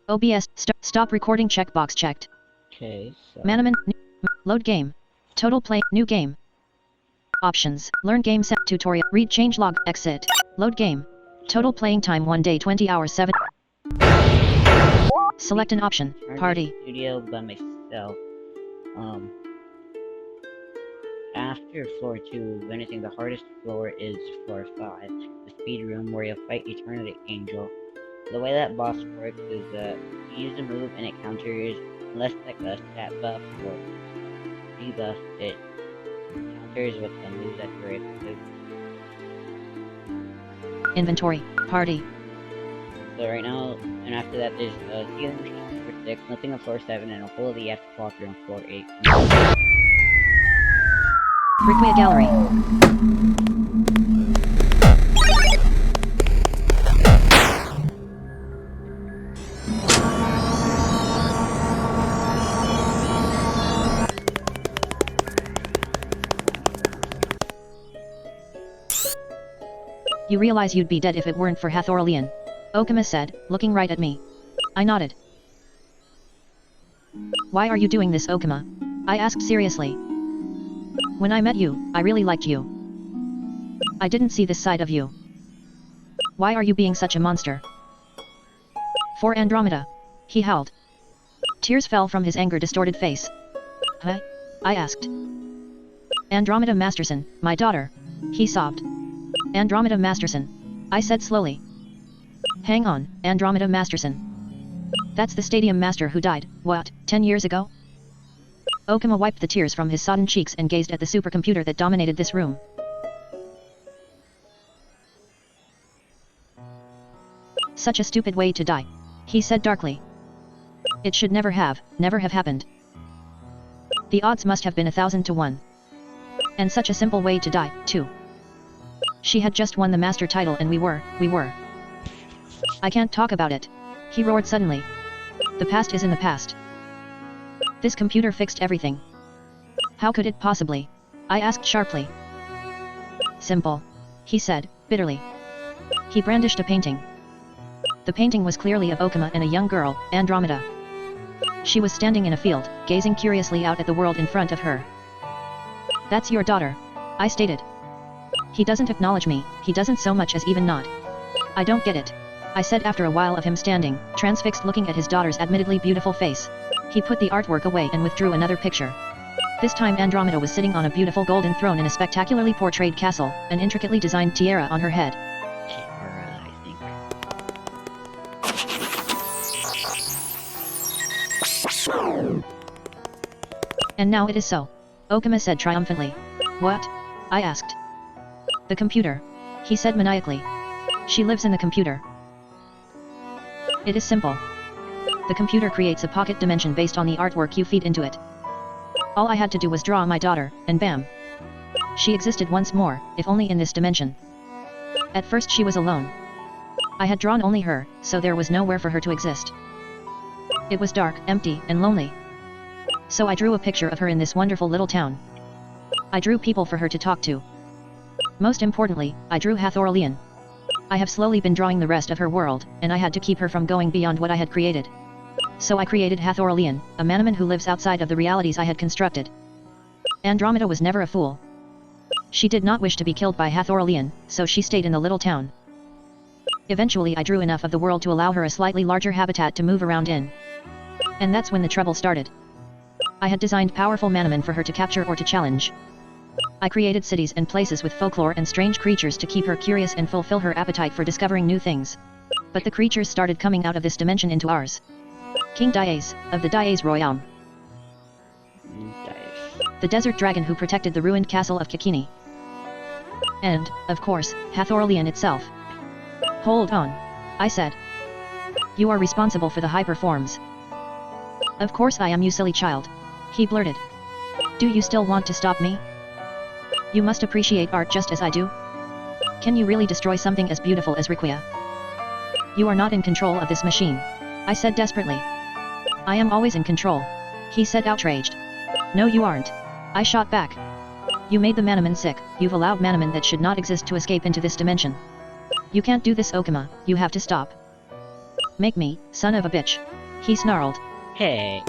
OBS, stop recording checkbox checked. Okay, so... Manamon, load game. Total play, new game. Options, learn game set, tutorial, read changelog, exit. Load game. Total playing time 1 day 20 hours 7. Select an option, party. Studio by myself. After floor 2, anything, the hardest floor is floor 5, the speed room where you'll fight Eternity Angel. The way that boss works is that you use a move and it counters, unless like a stat buff or debuff, it counters with the moves that you're able to. Inventory, party. So right now, and after that there's a healing machine on floor 6, nothing on floor 7, and a hole that you have to walk through on floor 8. Requia Gallery. You realize you'd be dead if it weren't for Hathorlean. Okuma said, looking right at me. I nodded. Why are you doing this, Okuma? I asked seriously. When I met you, I really liked you. I didn't see this side of you. Why are you being such a monster? For Andromeda. He howled. Tears fell from his anger-distorted face. Huh? I asked. Andromeda Masterson, my daughter. He sobbed. Andromeda Masterson. I said slowly. Hang on, Andromeda Masterson. That's the Stadium Master who died, what, 10 years ago? Okuma wiped the tears from his sodden cheeks and gazed at the supercomputer that dominated this room. Such a stupid way to die, he said darkly. It should never have happened. The odds must have been 1,000 to 1. And such a simple way to die, too. She had just won the master title and we were. I can't talk about it, he roared suddenly. The past is in the past. This computer fixed everything. How could it possibly? I asked sharply. Simple, he said, bitterly. He brandished a painting. The painting was clearly of Okuma and a young girl, Andromeda. She was standing in a field, gazing curiously out at the world in front of her. That's your daughter, I stated. He doesn't acknowledge me, he doesn't so much as even nod. I don't get it, I said after a while of him standing, transfixed looking at his daughter's admittedly beautiful face. He put the artwork away and withdrew another picture. This time Andromeda was sitting on a beautiful golden throne in a spectacularly portrayed castle, an intricately designed tiara on her head. Tiara, I think. And now it is so. Okuma said triumphantly. What? I asked. The computer. He said maniacally. She lives in the computer. It is simple. The computer creates a pocket dimension based on the artwork you feed into it. All I had to do was draw my daughter, and bam! She existed once more, if only in this dimension. At first she was alone. I had drawn only her, so there was nowhere for her to exist. It was dark, empty, and lonely. So I drew a picture of her in this wonderful little town. I drew people for her to talk to. Most importantly, I drew Hathorlean. I have slowly been drawing the rest of her world, and I had to keep her from going beyond what I had created. So I created Hathorlean, a Manamon who lives outside of the realities I had constructed. Andromeda was never a fool. She did not wish to be killed by Hathorlean, so she stayed in the little town. Eventually I drew enough of the world to allow her a slightly larger habitat to move around in. And that's when the trouble started. I had designed powerful Manamon for her to capture or to challenge. I created cities and places with folklore and strange creatures to keep her curious and fulfill her appetite for discovering new things. But the creatures started coming out of this dimension into ours. King Diaz, of the Diaz Royaume. The desert dragon who protected the ruined castle of Kikini. And, of course, Hathorlean itself. Hold on, I said. You are responsible for the hyper forms. Of course I am, you silly child, he blurted. Do you still want to stop me? You must appreciate art just as I do. Can you really destroy something as beautiful as Requia? You are not in control of this machine, I said desperately. I am always in control, he said outraged. No you aren't, I shot back. You made the Manamon sick, you've allowed Manamon that should not exist to escape into this dimension. You can't do this, Okuma, you have to stop. Make me, son of a bitch. He snarled. Hey.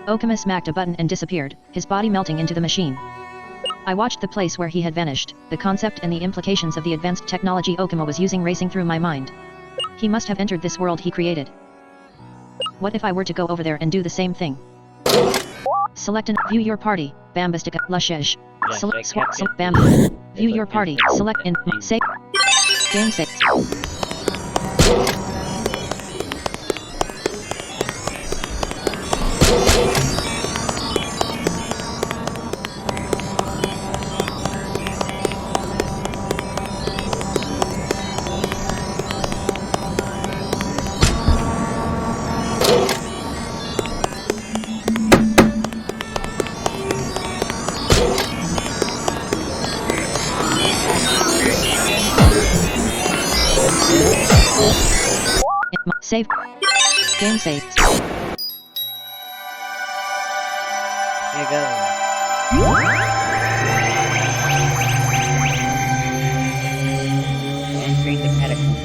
Okuma smacked a button and disappeared, his body melting into the machine. I watched the place where he had vanished, the concept and the implications of the advanced technology Okuma was using racing through my mind. He must have entered this world he created. What if I were to go over there and do the same thing? Select and view your party, Bambistica, Lushesh. Select swap, Bam. View your party, select in, save. Game save. Save. Game save. Here goes. Entering the catacombs.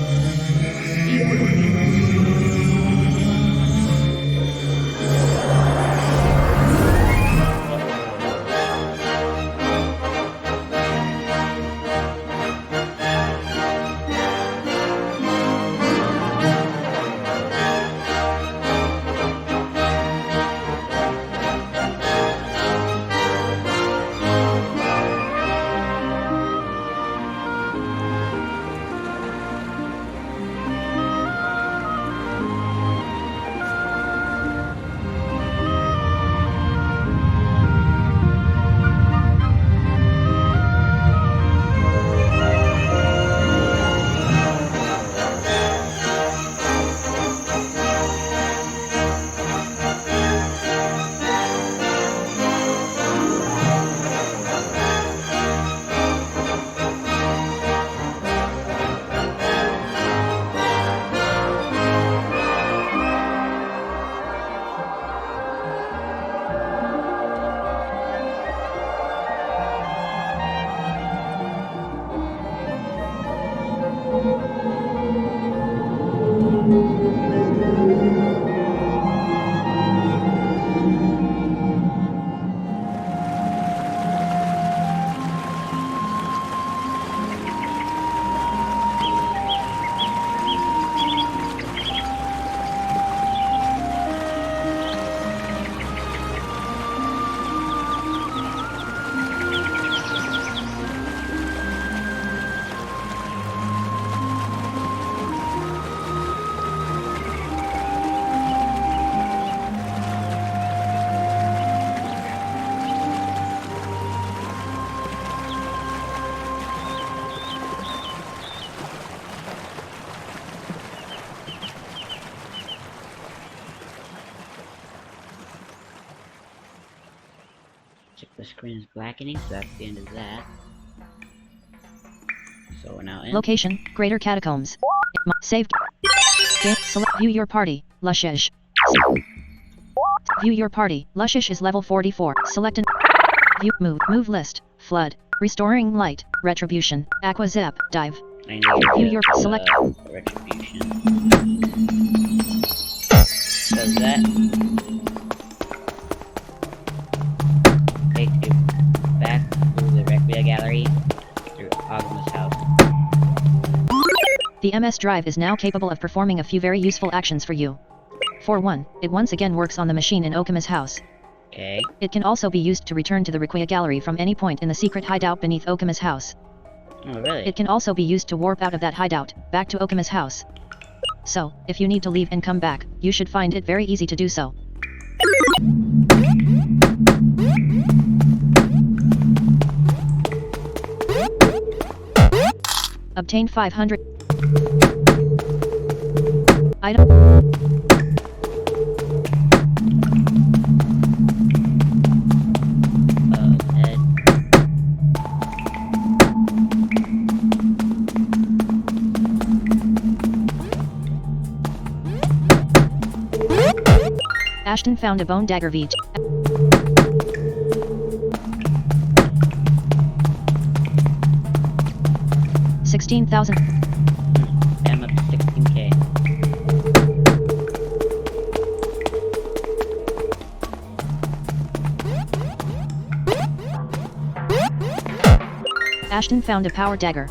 Check the screen is blackening, so that's the end of that. So we're now in. Location, Greater Catacombs. Save. Game. Select. View your party, Lushesh. View your party. Lushesh is level 44. Select and view. Move list. Flood. Restoring light. Retribution. Aqua Zap. Dive. I need View your select. retribution. Does that take you back to the Requia Gallery through Aguma's house? The MS drive is now capable of performing a few very useful actions for you. For one, it once again works on the machine in Okuma's house. Okay. It can also be used to return to the Requia Gallery from any point in the secret hideout beneath Okuma's house. Oh, really? It can also be used to warp out of that hideout, back to Okuma's house. So, if you need to leave and come back, you should find it very easy to do so. Obtain 500 item. Head. Ashton found a bone dagger V. 16,000. I'm up to 16k. Ashton found a power dagger.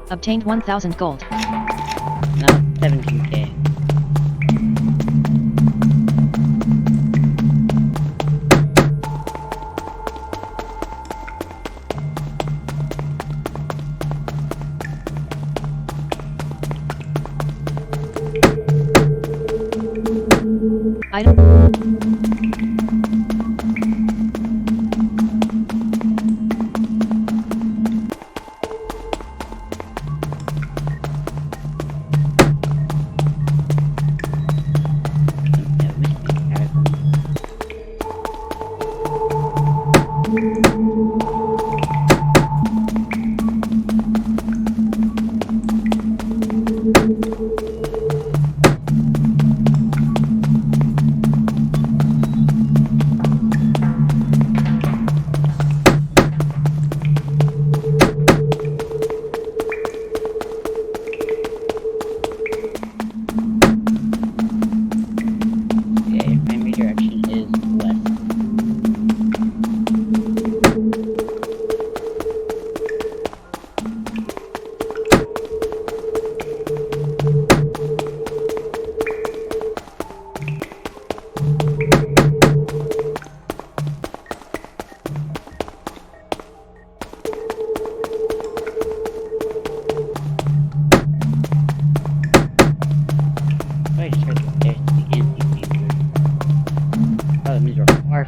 Obtained 1,000 gold. Now 17k. Item.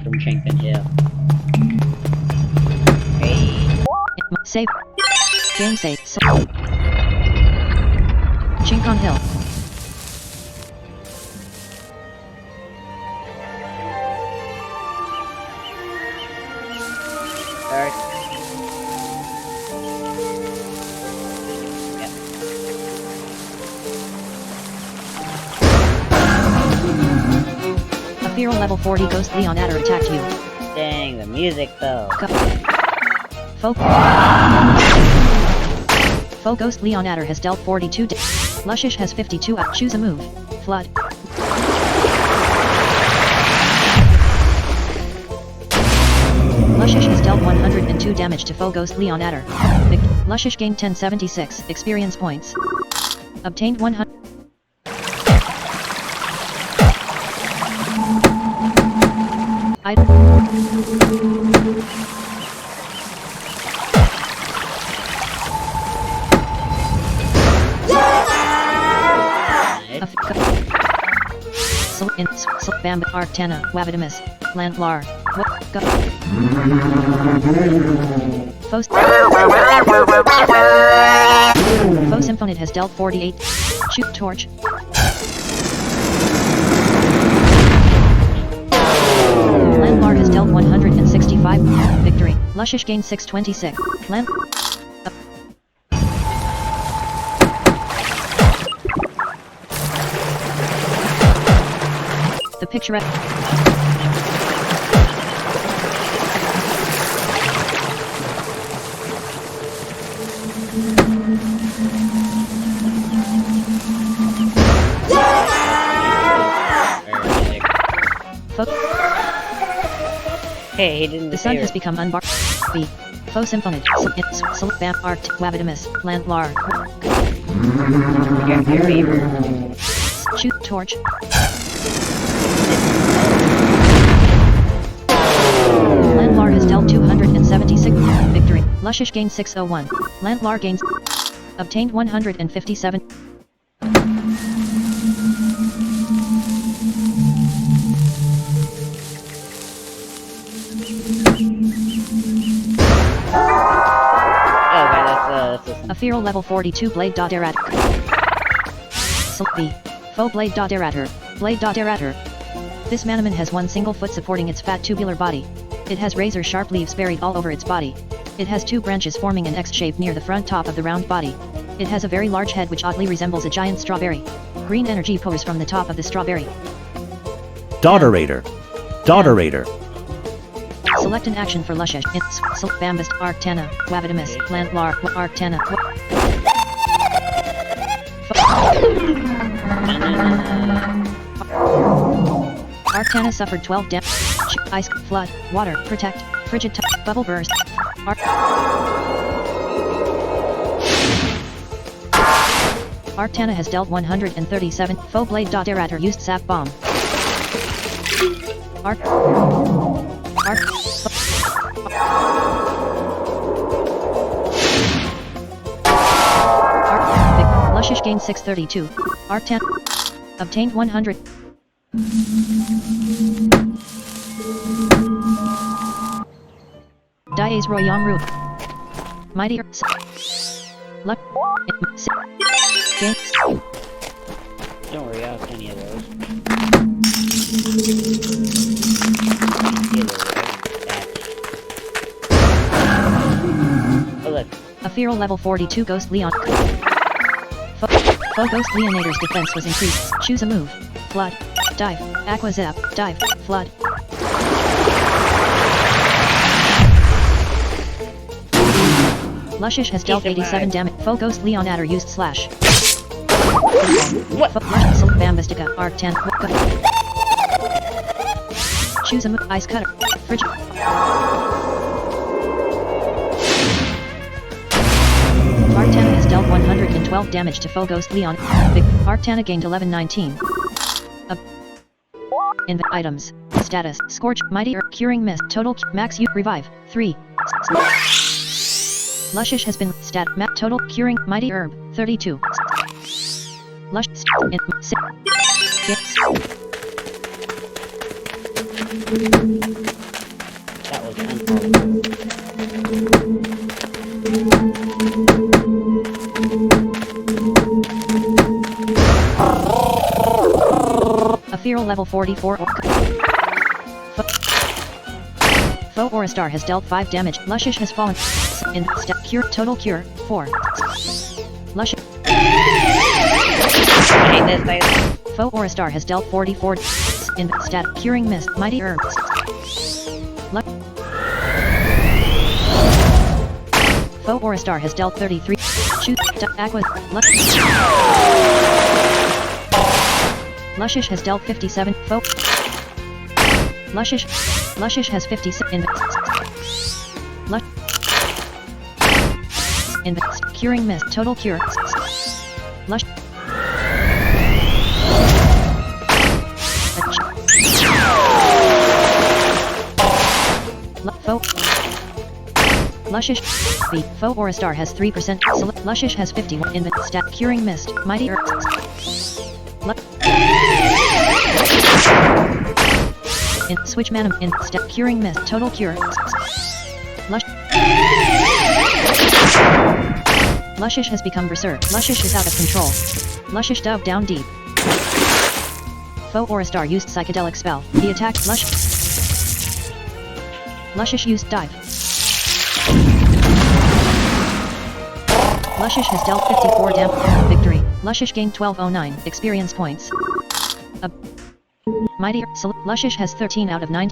From Shankton Hill. Hey. Save. Game save. Chinkon Hill. Start. A feral level 40 Ghost Leon Adder attacked you. Dang, the music though. Foe Ghost Leon Adder has dealt 42 Lushish has 52 Choose a move. Flood. Lushish has dealt 102 damage to Foe Ghost Leon Adder. Lushish gained 1076 experience points. Obtained 100. Item. Bamba Arctana Wavidamus Landlar Foe Symphonid has dealt 48. Shoot Torch. Landlar has dealt 165. Victory. Lushish gained 626. Land. The picturesque. Hey, he didn't. The sun has become unbarred. B. Foe Symphonid. Bam Art Wavidamus Landlar. Shoot Torch. Landlar has dealt 276. Victory. Lushish gained 601. Landlar gains. Obtained 157. A feral level 42 blade dot errat. B. Faux blade dot errator. Blade dot errator. This Manamon has one single foot supporting its fat tubular body. It has razor-sharp leaves buried all over its body. It has two branches forming an X shape near the front top of the round body. It has a very large head which oddly resembles a giant strawberry. Green energy pours from the top of the strawberry. Dotterator. Dotterator. Select an action for Luscious. It's Bambist, Arctana, Wavidamus, Lantlar, Arctana. Arctana suffered 12 damage. Ice, flood, water, protect, frigid bubble burst. Arctana has dealt 137. Faux blade dot errator used sap bomb. Luscious gained 632. Arctana obtained 100. Dies Royang Root. Mighty Luck. Gain. Don't worry, I'll have plenty of those. Oh look. A feral level 42 Ghost Leon. Faux Ghost Leonator's defense was increased. Choose a move. Flood. Dive. Aqua Zap. Dive. Flood. Luscious has dealt 87 damage. Faux Ghost Leonator used slash. What? Bambistica. Arc 10. Choose a move. Ice Cutter. Frigid. Arctana has dealt 112 damage to Faux Ghost Leon. Big. Arctana gained 1119. Items. Status. Scorch. Mighty Herb. Curing Mist. Total. Max U. Revive. 3. Luscious has been. Stat. Map. Total. Curing. Mighty Herb. 32. Lush. That was unfolded. A feral level 44. Faux Aurastar has dealt 5 damage. Luscious has fallen. In stat. Cure. Total cure. 4. Luscious. Faux Aurastar has dealt 44. In stat. Curing Mist. Mighty Herb. Faux Aurastar has dealt 33. Shoot. Aqua. Luscious has dealt 57. Faux. Luscious has 56. Curing Mist. Total cure. Lush. Luscious. Faux Aurastar has 3%. Luscious has 51. In the stat. Curing Mist. Mighty Herb. In switch Manamon. In stat. Curing Mist. Total cure. Luscious has become Berserk. Luscious is out of control. Luscious dove down deep. Faux Aurastar used psychedelic spell. He attacked Luscious. Luscious used dive. Luscious has dealt 54 damage. Victory. Luscious gained 1209 experience points. Mighty Luscious has 13 out of 9.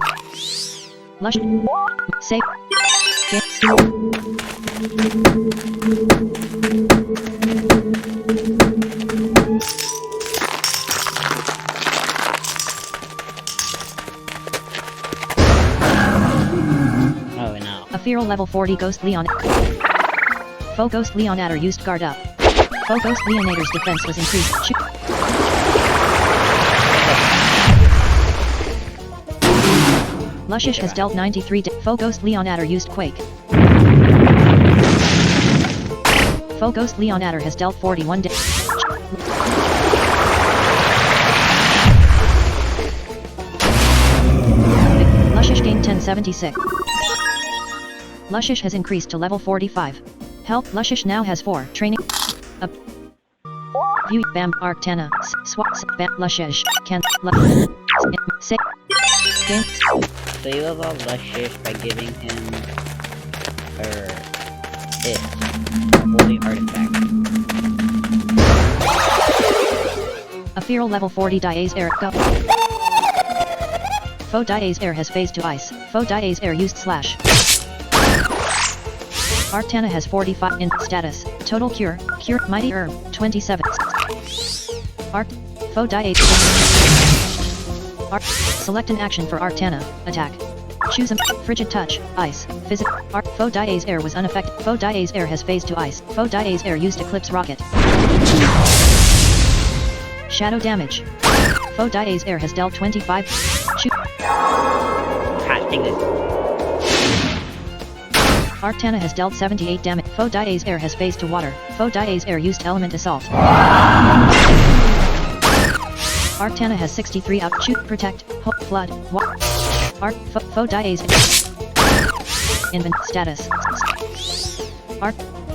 Luscious. Save. Oh no. A feral level 40 Ghost Leon. Faux Ghost Leonator used guard up. Faux Ghost Leonator's defense was increased. Luscious has dealt 93. Faux Ghost Leonator used Quake. Faux Ghost Leonator has dealt 41. Luscious gained 1076. Luscious has increased to level 45. Help Luscious now has 4. Training. View Bam Arctana. Swap Bam Luscious. Can say game. So you evolve Luscious by giving him it holy artifact. A feral level 40 Dia's Air. Go. Faux Dia's Air has phased to ice. Faux Dia's Air used slash. Arctana has 45 in status. Total cure. Cure Mighty Herb 27. Faux Dia's select an action for Arctana. Attack. Choose a frigid touch. Ice. Physic. Faux Dia's Air was unaffected. Faux Dia's Air has phased to ice. Faux Dia's Air used Eclipse Rocket. Shadow damage. Faux Dia's Air has dealt 25. Shoot. Arctana has dealt 78 damage. Faux Dia's Air has phased to water. Faux Dia's Air used Element Assault. Arctana has 63 out. Shoot. Protect. Flood. Faux Dia's Invent status.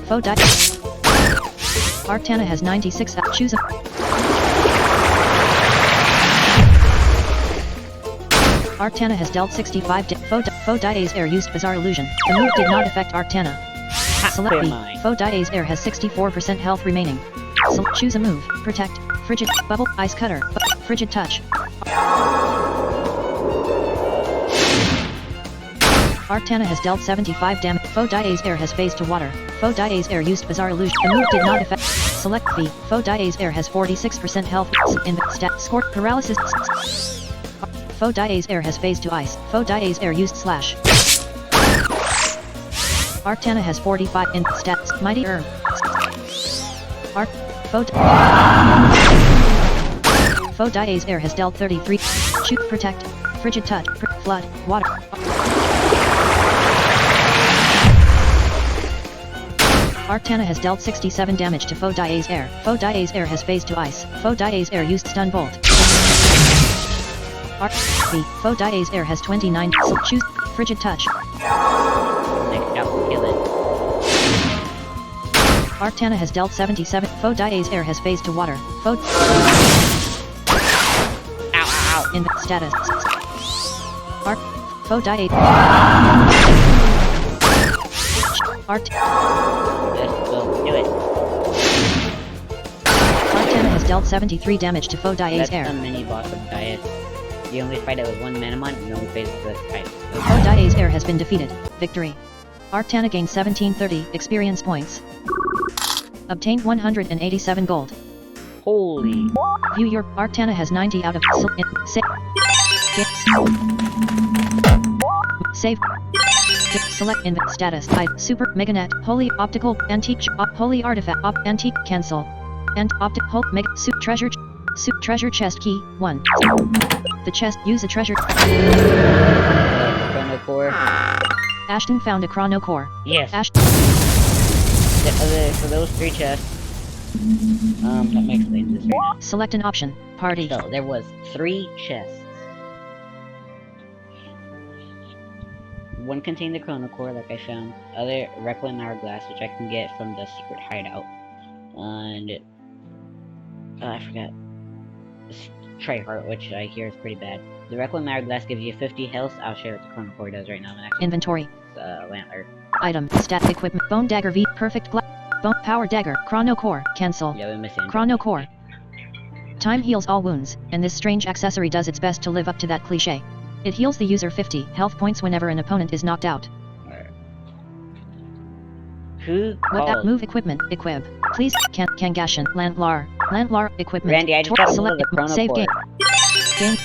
Faux Dia. Arctana has 96 out. Choose a Arctana has dealt 65 Faux Dia's Air used Bizarre Illusion. The move did not affect Arctana. Select B. Faux Dia's Air has 64% health remaining. Choose a move. Protect. Frigid. Bubble. Ice Cutter. Frigid Touch. Arctana has dealt 75 damage. Faux Dia's Air has phased to water. Faux Dia's Air used Bizarre Illusion. The move did not affect. Select B. Faux Dia's Air has 46% health. Stat. Score. Paralysis. Faux Dia's Air has phased to ice. Faux Dia's Air used slash. Arctana has 45 in stats. Mighty Herb. Faux Dia's Air has dealt 33. Shoot. Protect. Frigid Touch. Flood. Water. Arctana has dealt 67 damage to Faux Dia's Air. Faux Dia's Air has phased to ice. Faux Dia's Air used Stun Bolt. Faux Dia's Air has 29. Choose Frigid Touch. Next up, kill it. Arctana has dealt 77. Faux Dia's Air has phased to water. Faux. Ow. In status. Faux Dia. Let's go do it. Arctana has dealt 73 damage to Faux Dia's That's Air. the mini boss of Dias. You only fight it with one Manamon, and you only fight it with type. Faux Dia's Air has been defeated. Victory. Arctana gained 1730 experience points. Obtained 187 gold. Holy. View your Arctana has 90 out of save. Select invent status type super meganet holy optical antique holy artifact antique cancel and optic mega soup treasure chest key 1. The chest use a treasure. Chrono Core. Ashton found a chrono core. Yes. For those 3 chests. Let me explain this right now. Select an option. Party. So there was 3 chests. One contained the chrono core, like I found. Other Requiem hourglass, which I can get from the secret hideout. And I forgot. Tryhard, which I hear is pretty bad. The Requiem hourglass gives you 50 health. I'll share what the chrono core does right now. Inventory. Lantler. Item. Stat. Equipment. Bone dagger V. Perfect glass. Bone power dagger. Chrono core. Cancel. Yeah, we're missing. Chrono core. Time heals all wounds, and this strange accessory does its best to live up to that cliche. It heals the user 50 health points whenever an opponent is knocked out. Who called? Move equipment. Equip. Please. Kangashan. Landlar. Equipment. Randy, I just got select the chrono save core. Game.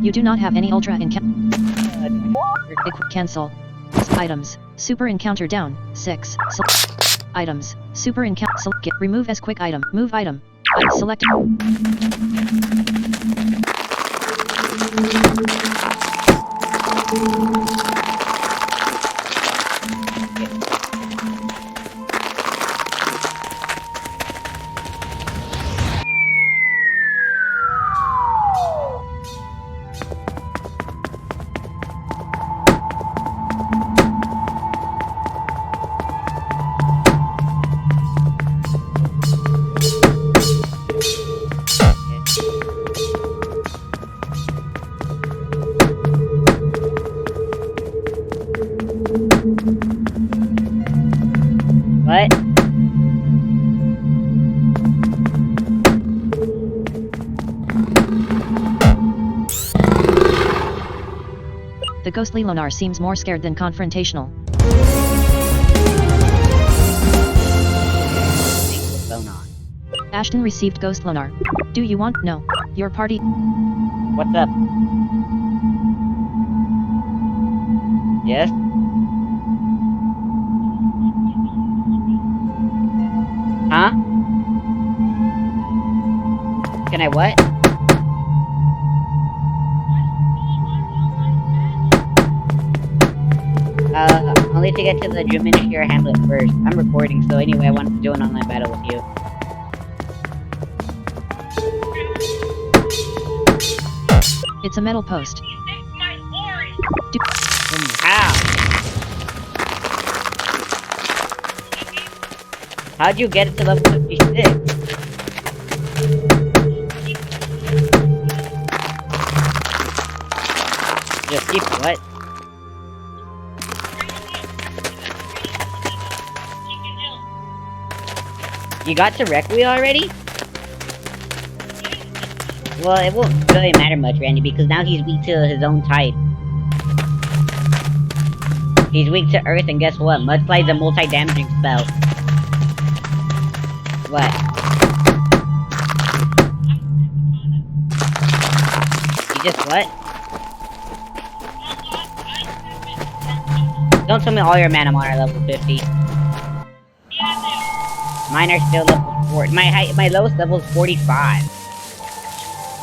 You do not have any ultra cancel. Items. Super encounter down. 6. Items. Super encounter. Remove as quick item. Move item. Select. What? The ghostly Lonar seems more scared than confrontational. Sonar. Ashton received Ghost Lonar. Do you want? No. Your party? What's up? Yes? Huh? Can I what? Only to get to the Diminisher Hamlet first. I'm recording, so anyway, I wanted to do an online battle with you. It's a metal post. How? How'd you get it to level 56? Just keep what? You got to Requiem already? Well, it won't really matter much, Randy, because now he's weak to his own type. He's weak to Earth, and guess what? Mudslide's a multi-damaging spell. What? You just what? Don't tell me all your Manamon are level 50. Mine are still level 4. My lowest level is 45.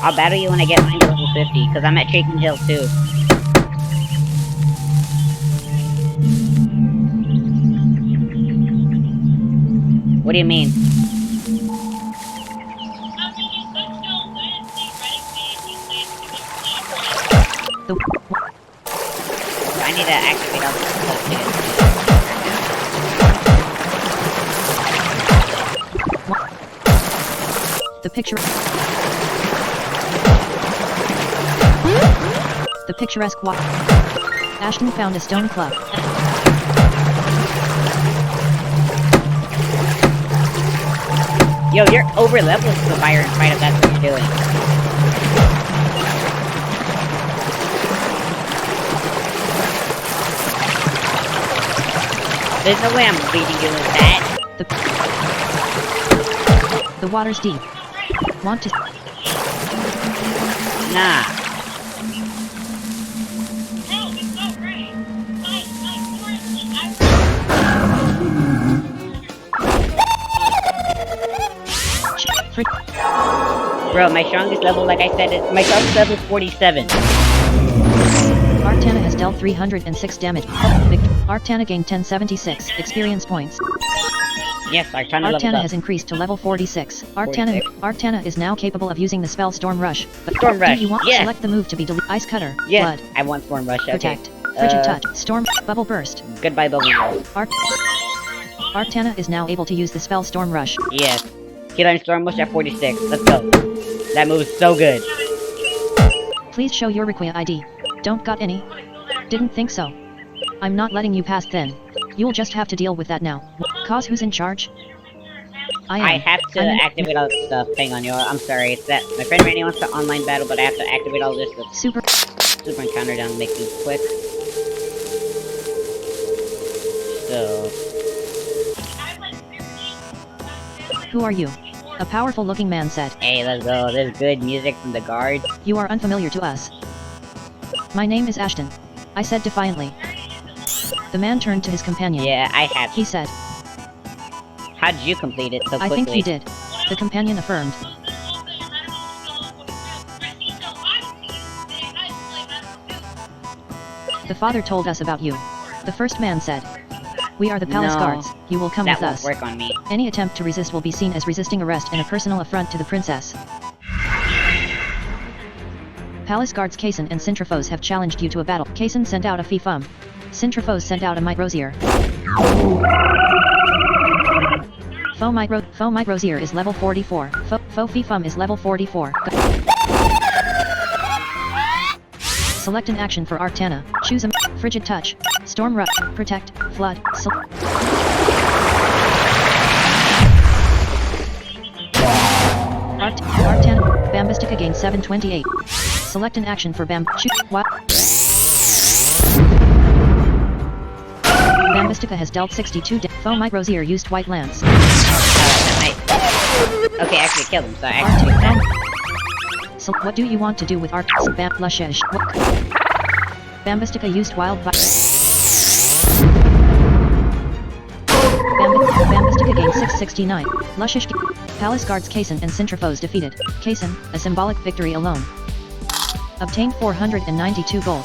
I'll battle you when I get mine to level 50, because I'm at Shaking Hill too. What do you mean? I need to activate all this stuff to get The picturesque walk. Ashton found a stone club. Yo, you're over leveled to the fire in spite of that's what you're doing. There's no way I'm beating you with that. The water's deep. Want to? Nah. Bro, my strongest level, like I said, my strongest level is 47. Arctana has dealt 306 damage. Arctana gained 1076 experience points. Yes, Arctana has increased to level 46. Arctana is now capable of using the spell Storm Rush. But Storm Rush, do you want to yes. select the move to be Ice Cutter, Yes, Blood, I want Storm Rush, okay. Protect, Frigid Touch, Storm, Bubble Burst. Goodbye, Bubble Burst. Arctana is now able to use the spell Storm Rush. Yes. He learned Storm Rush at 46. Let's go. That move is so good. Please show your Requiem ID. Don't got any? Didn't think so. I'm not letting you pass then. You'll just have to deal with that now. Cause who's in charge? I have to activate all this stuff. Hang on, y'all. I'm sorry. It's that my friend Randy wants to online battle, but I have to activate all this with Super encounter down to make things quick. So. Who are you? A powerful looking man said. Hey, let's go. There's good music from the guards. You are unfamiliar to us. My name is Ashton, I said defiantly. The man turned to his companion. Yeah, I have. He said. How did you complete it so quickly? I think he did. The companion affirmed. The father told us about you. The first man said. We are the palace guards. You will come with us. That won't work on me. Any attempt to resist will be seen as resisting arrest and a personal affront to the princess. Palace guards Kason and Sintrafos have challenged you to a battle. Kason sent out a Fifum. Sintrafos sent out a Might Rosier. Faux Might Rosier is level 44. Faux Fifum is level 44. Select an action for Arctana. Choose a Frigid Touch, Storm Rush, Protect, Flood. 728. Select an action for what? Bambistica has dealt 62 Foe Might Rosier used White Lance. Okay, actually killed him, so I actually did that. So what do you want to do with Arc Lushesh? Bambistica used Wild Bambistica gained 669. Lushish Palace Guards Kaysen and Centrifoes defeated. Kaysen, a symbolic victory alone. Obtained 492 gold.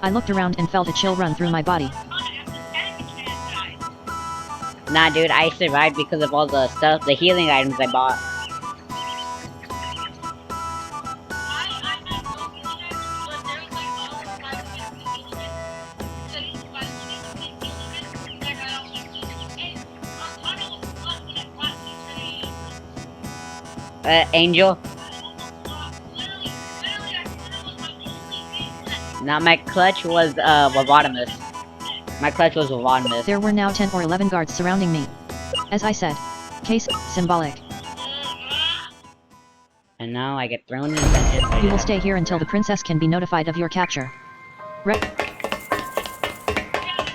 I looked around and felt a chill run through my body. Nah, dude, I survived because of all the stuff, the healing items I bought. Angel? Now my clutch was, Lobotomus. My clutch was Lobotomus. There were now 10 or 11 guards surrounding me. As I said, case, symbolic. And now I get thrown in the dungeon. You will stay here until the princess can be notified of your capture.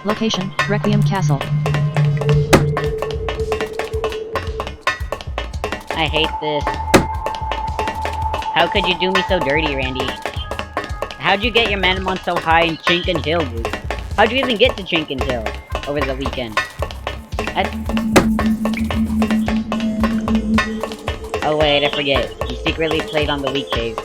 Location, Requiem Castle. I hate this. How could you do me so dirty, Randy? How'd you get your Manamon so high in Chinkin Hill, dude? How'd you even get to Chinkin Hill over the weekend? Oh wait, I forget. You secretly played on the weekdays.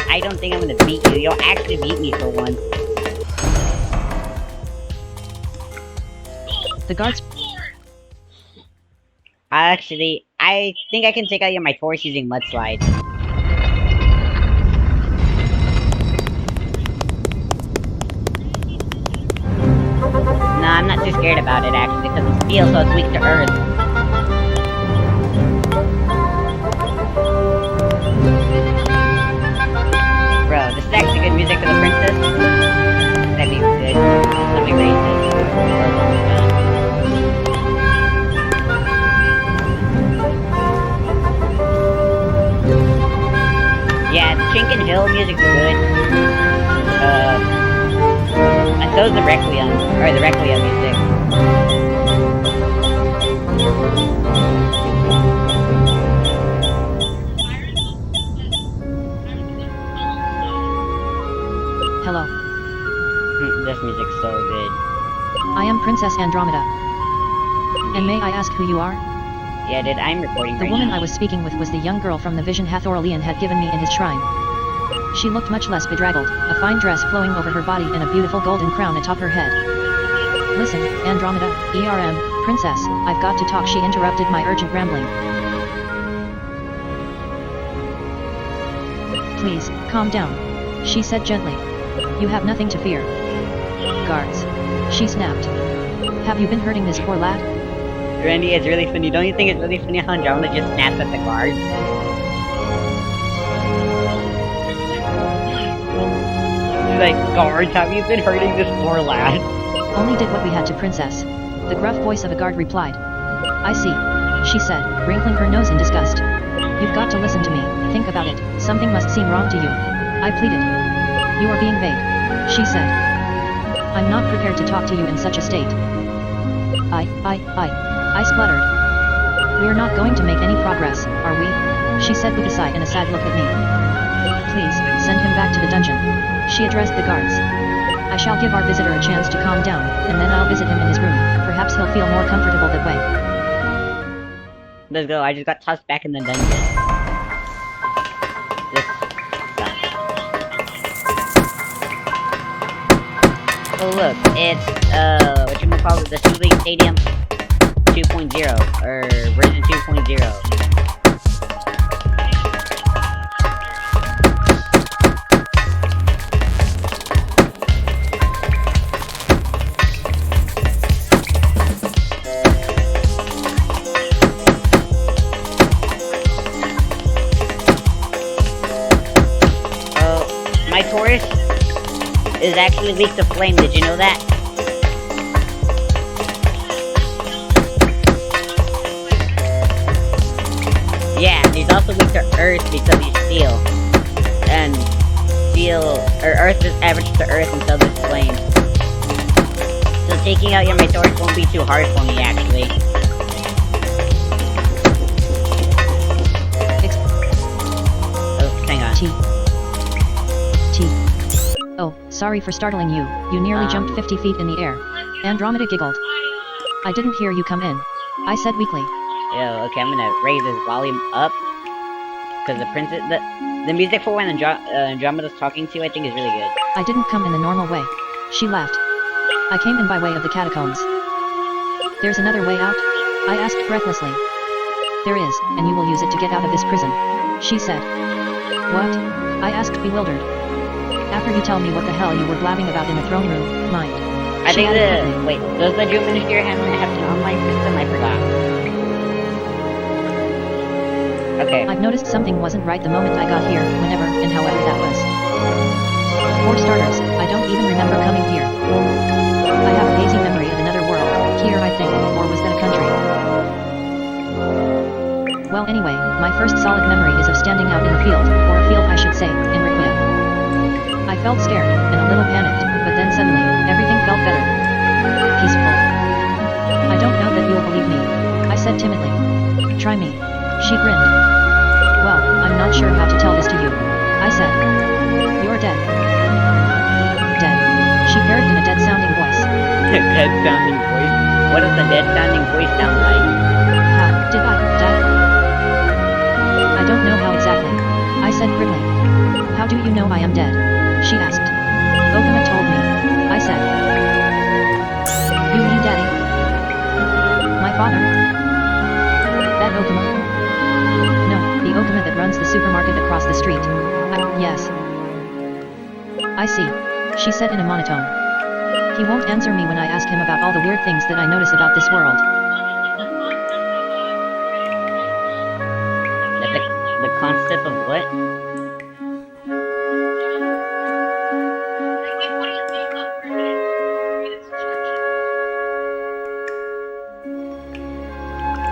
I don't think I'm gonna beat you. You'll actually beat me for once. The guards. I think I can take out my force using Mudslide. Nah, I'm not too scared about it actually, because it's steel, so it's weak to earth. Bro, this is actually good music for the princess. That'd be good. Something racist. Yeah, the Chinkin Hill music's good. And so's the Requiem, or the Requiem music. Hello. This music's so good. I am Princess Andromeda. And may I ask who you are? Yeah, dude, I'm recording The right woman now. I was speaking with was the young girl from the vision Hathor had given me in his shrine. She looked much less bedraggled, a fine dress flowing over her body and a beautiful golden crown atop her head. Listen, Andromeda, ERM, Princess, I've got to talk, she interrupted my urgent rambling. Please, calm down, she said gently. You have nothing to fear. Guards. She snapped. Have you been hurting this poor lad? Randy, it's really funny. Don't you think it's really funny how Andromeda just snaps at the guards? She's like, guards, have you been hurting this poor lad? Only did what we had to, Princess. The gruff voice of a guard replied. I see, she said, wrinkling her nose in disgust. You've got to listen to me, think about it, something must seem wrong to you. I pleaded. You are being vague, she said. I'm not prepared to talk to you in such a state. I spluttered. We're not going to make any progress, are we? She said with a sigh and a sad look at me. Please, send him back to the dungeon. She addressed the guards. I shall give our visitor a chance to calm down, and then I'll visit him in his room. Perhaps he'll feel more comfortable that way. Let's go, I just got tossed back in the dungeon. This sucks. Oh look, it's, whatchamacallit, the Sea League Stadium 2.0, or version 2.0. is actually weak to flame. Did you know that? Yeah, and he's also weak to earth because he's steel. And steel, or earth is average to earth and so is flame. So taking out your Mythoric won't be too hard for me, actually. Oh, hang on. T. Oh, sorry for startling you. You nearly jumped 50 feet in the air. Andromeda giggled. I didn't hear you come in. I said weakly. Yo, okay, I'm gonna raise his volume up. Because the music for when Andromeda's talking to you, I think is really good. I didn't come in the normal way. She laughed. I came in by way of the catacombs. There's another way out? I asked breathlessly. There is, and you will use it to get out of this prison. She said. What? I asked bewildered. After you tell me what the hell you were blabbing about in the throne room, mind. I think wait, does the Dream Ministry have an online system? I forgot. Okay. I've noticed something wasn't right the moment I got here, whenever and however that was. For starters, I don't even remember coming here. I have a hazy memory of another world, here I think, or was that a country? Well anyway, my first solid memory is of standing out in the field, or a field I should say, in Requiem. I felt scared, and a little panicked, but then suddenly, everything felt better. Peaceful. I don't know that you'll believe me, I said timidly. Try me. She grinned. Well, I'm not sure how to tell this to you. I said. You're dead. Dead. She parried in a dead-sounding voice. Dead-sounding voice? What does a dead-sounding voice sound like? How did I die? I don't know how exactly. I said grimly. How do you know I am dead? She asked. Okuma told me. I said. You mean Daddy? My father? That Okuma? No, the Okuma that runs the supermarket across the street. Yes. I see. She said in a monotone. He won't answer me when I ask him about all the weird things that I notice about this world. The concept of what?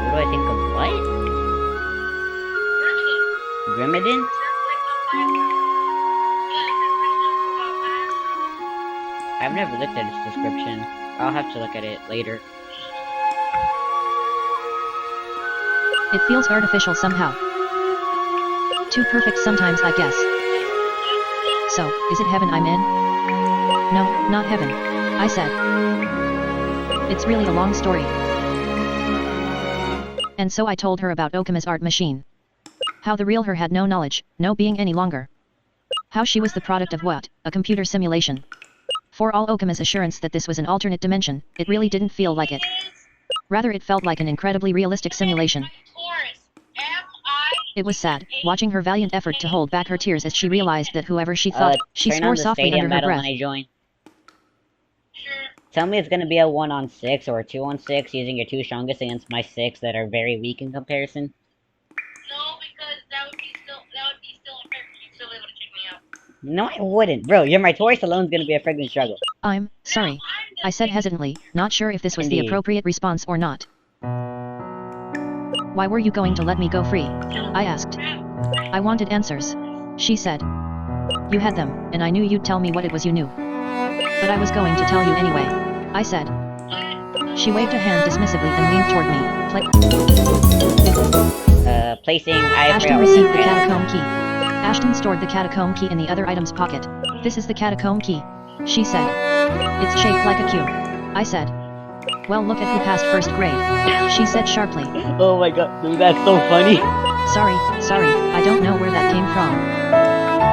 What do I think of what? Grimidin? I've never looked at its description. I'll have to look at it later. It feels artificial somehow. Too perfect sometimes, I guess. So, is it heaven I'm in? No, not heaven, I said. It's really a long story. And so I told her about Okuma's art machine. How the real her had no knowledge, no being any longer. How she was the product of what? A computer simulation. For all Okuma's assurance that this was an alternate dimension, it really didn't feel like it. Rather it felt like an incredibly realistic simulation. It was sad, watching her valiant effort to hold back her tears as she realized that whoever she thought, she swore softly under her breath. Tell me it's gonna be a 1-on-6 or a 2-on-6 using your 2 strongest against my 6 that are very weak in comparison. No, because that would be still unfair. You'd still be able to check me out. No, I wouldn't. Bro, your Mythoric alone is gonna be a friggin' struggle. I'm sorry, I said hesitantly, not sure if this was the appropriate response or not. Why were you going to let me go free? I asked. I wanted answers. She said. You had them, and I knew you'd tell me what it was you knew. But I was going to tell you anyway, I said. She waved a hand dismissively and leaned toward me. Placing Ashton received the catacomb key. Ashton stored the catacomb key in the other item's pocket. This is the catacomb key, she said. It's shaped like a cube. I said. Well, look at who passed first grade, she said sharply. Oh my god, dude, that's so funny. Sorry, I don't know where that came from.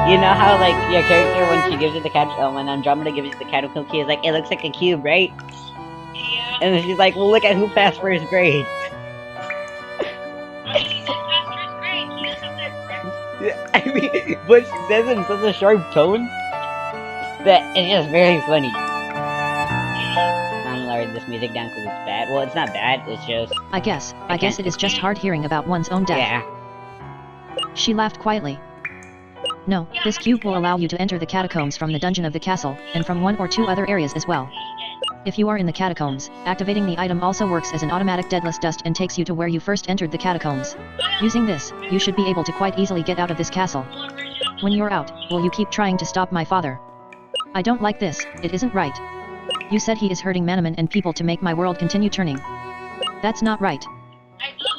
You know how, like, your character, when she gives you the when Andromeda gives you the catacomb key, is like, it looks like a cube, right? Yeah. And then she's like, well, look at who passed first grade. He said past first grade. He doesn't have that. I mean, but she says it in such a sharp tone that it's just very funny. I'm lowering this music down because it's bad. Well, it's not bad, it's just... I guess it is just hard hearing about one's own death. Yeah. She laughed quietly. No, this cube will allow you to enter the catacombs from the dungeon of the castle, and from 1 or 2 other areas as well. If you are in the catacombs, activating the item also works as an automatic deadless dust and takes you to where you first entered the catacombs. Using this, you should be able to quite easily get out of this castle. When you're out, will you keep trying to stop my father? I don't like this, it isn't right. You said he is hurting Manamon and people to make my world continue turning. That's not right.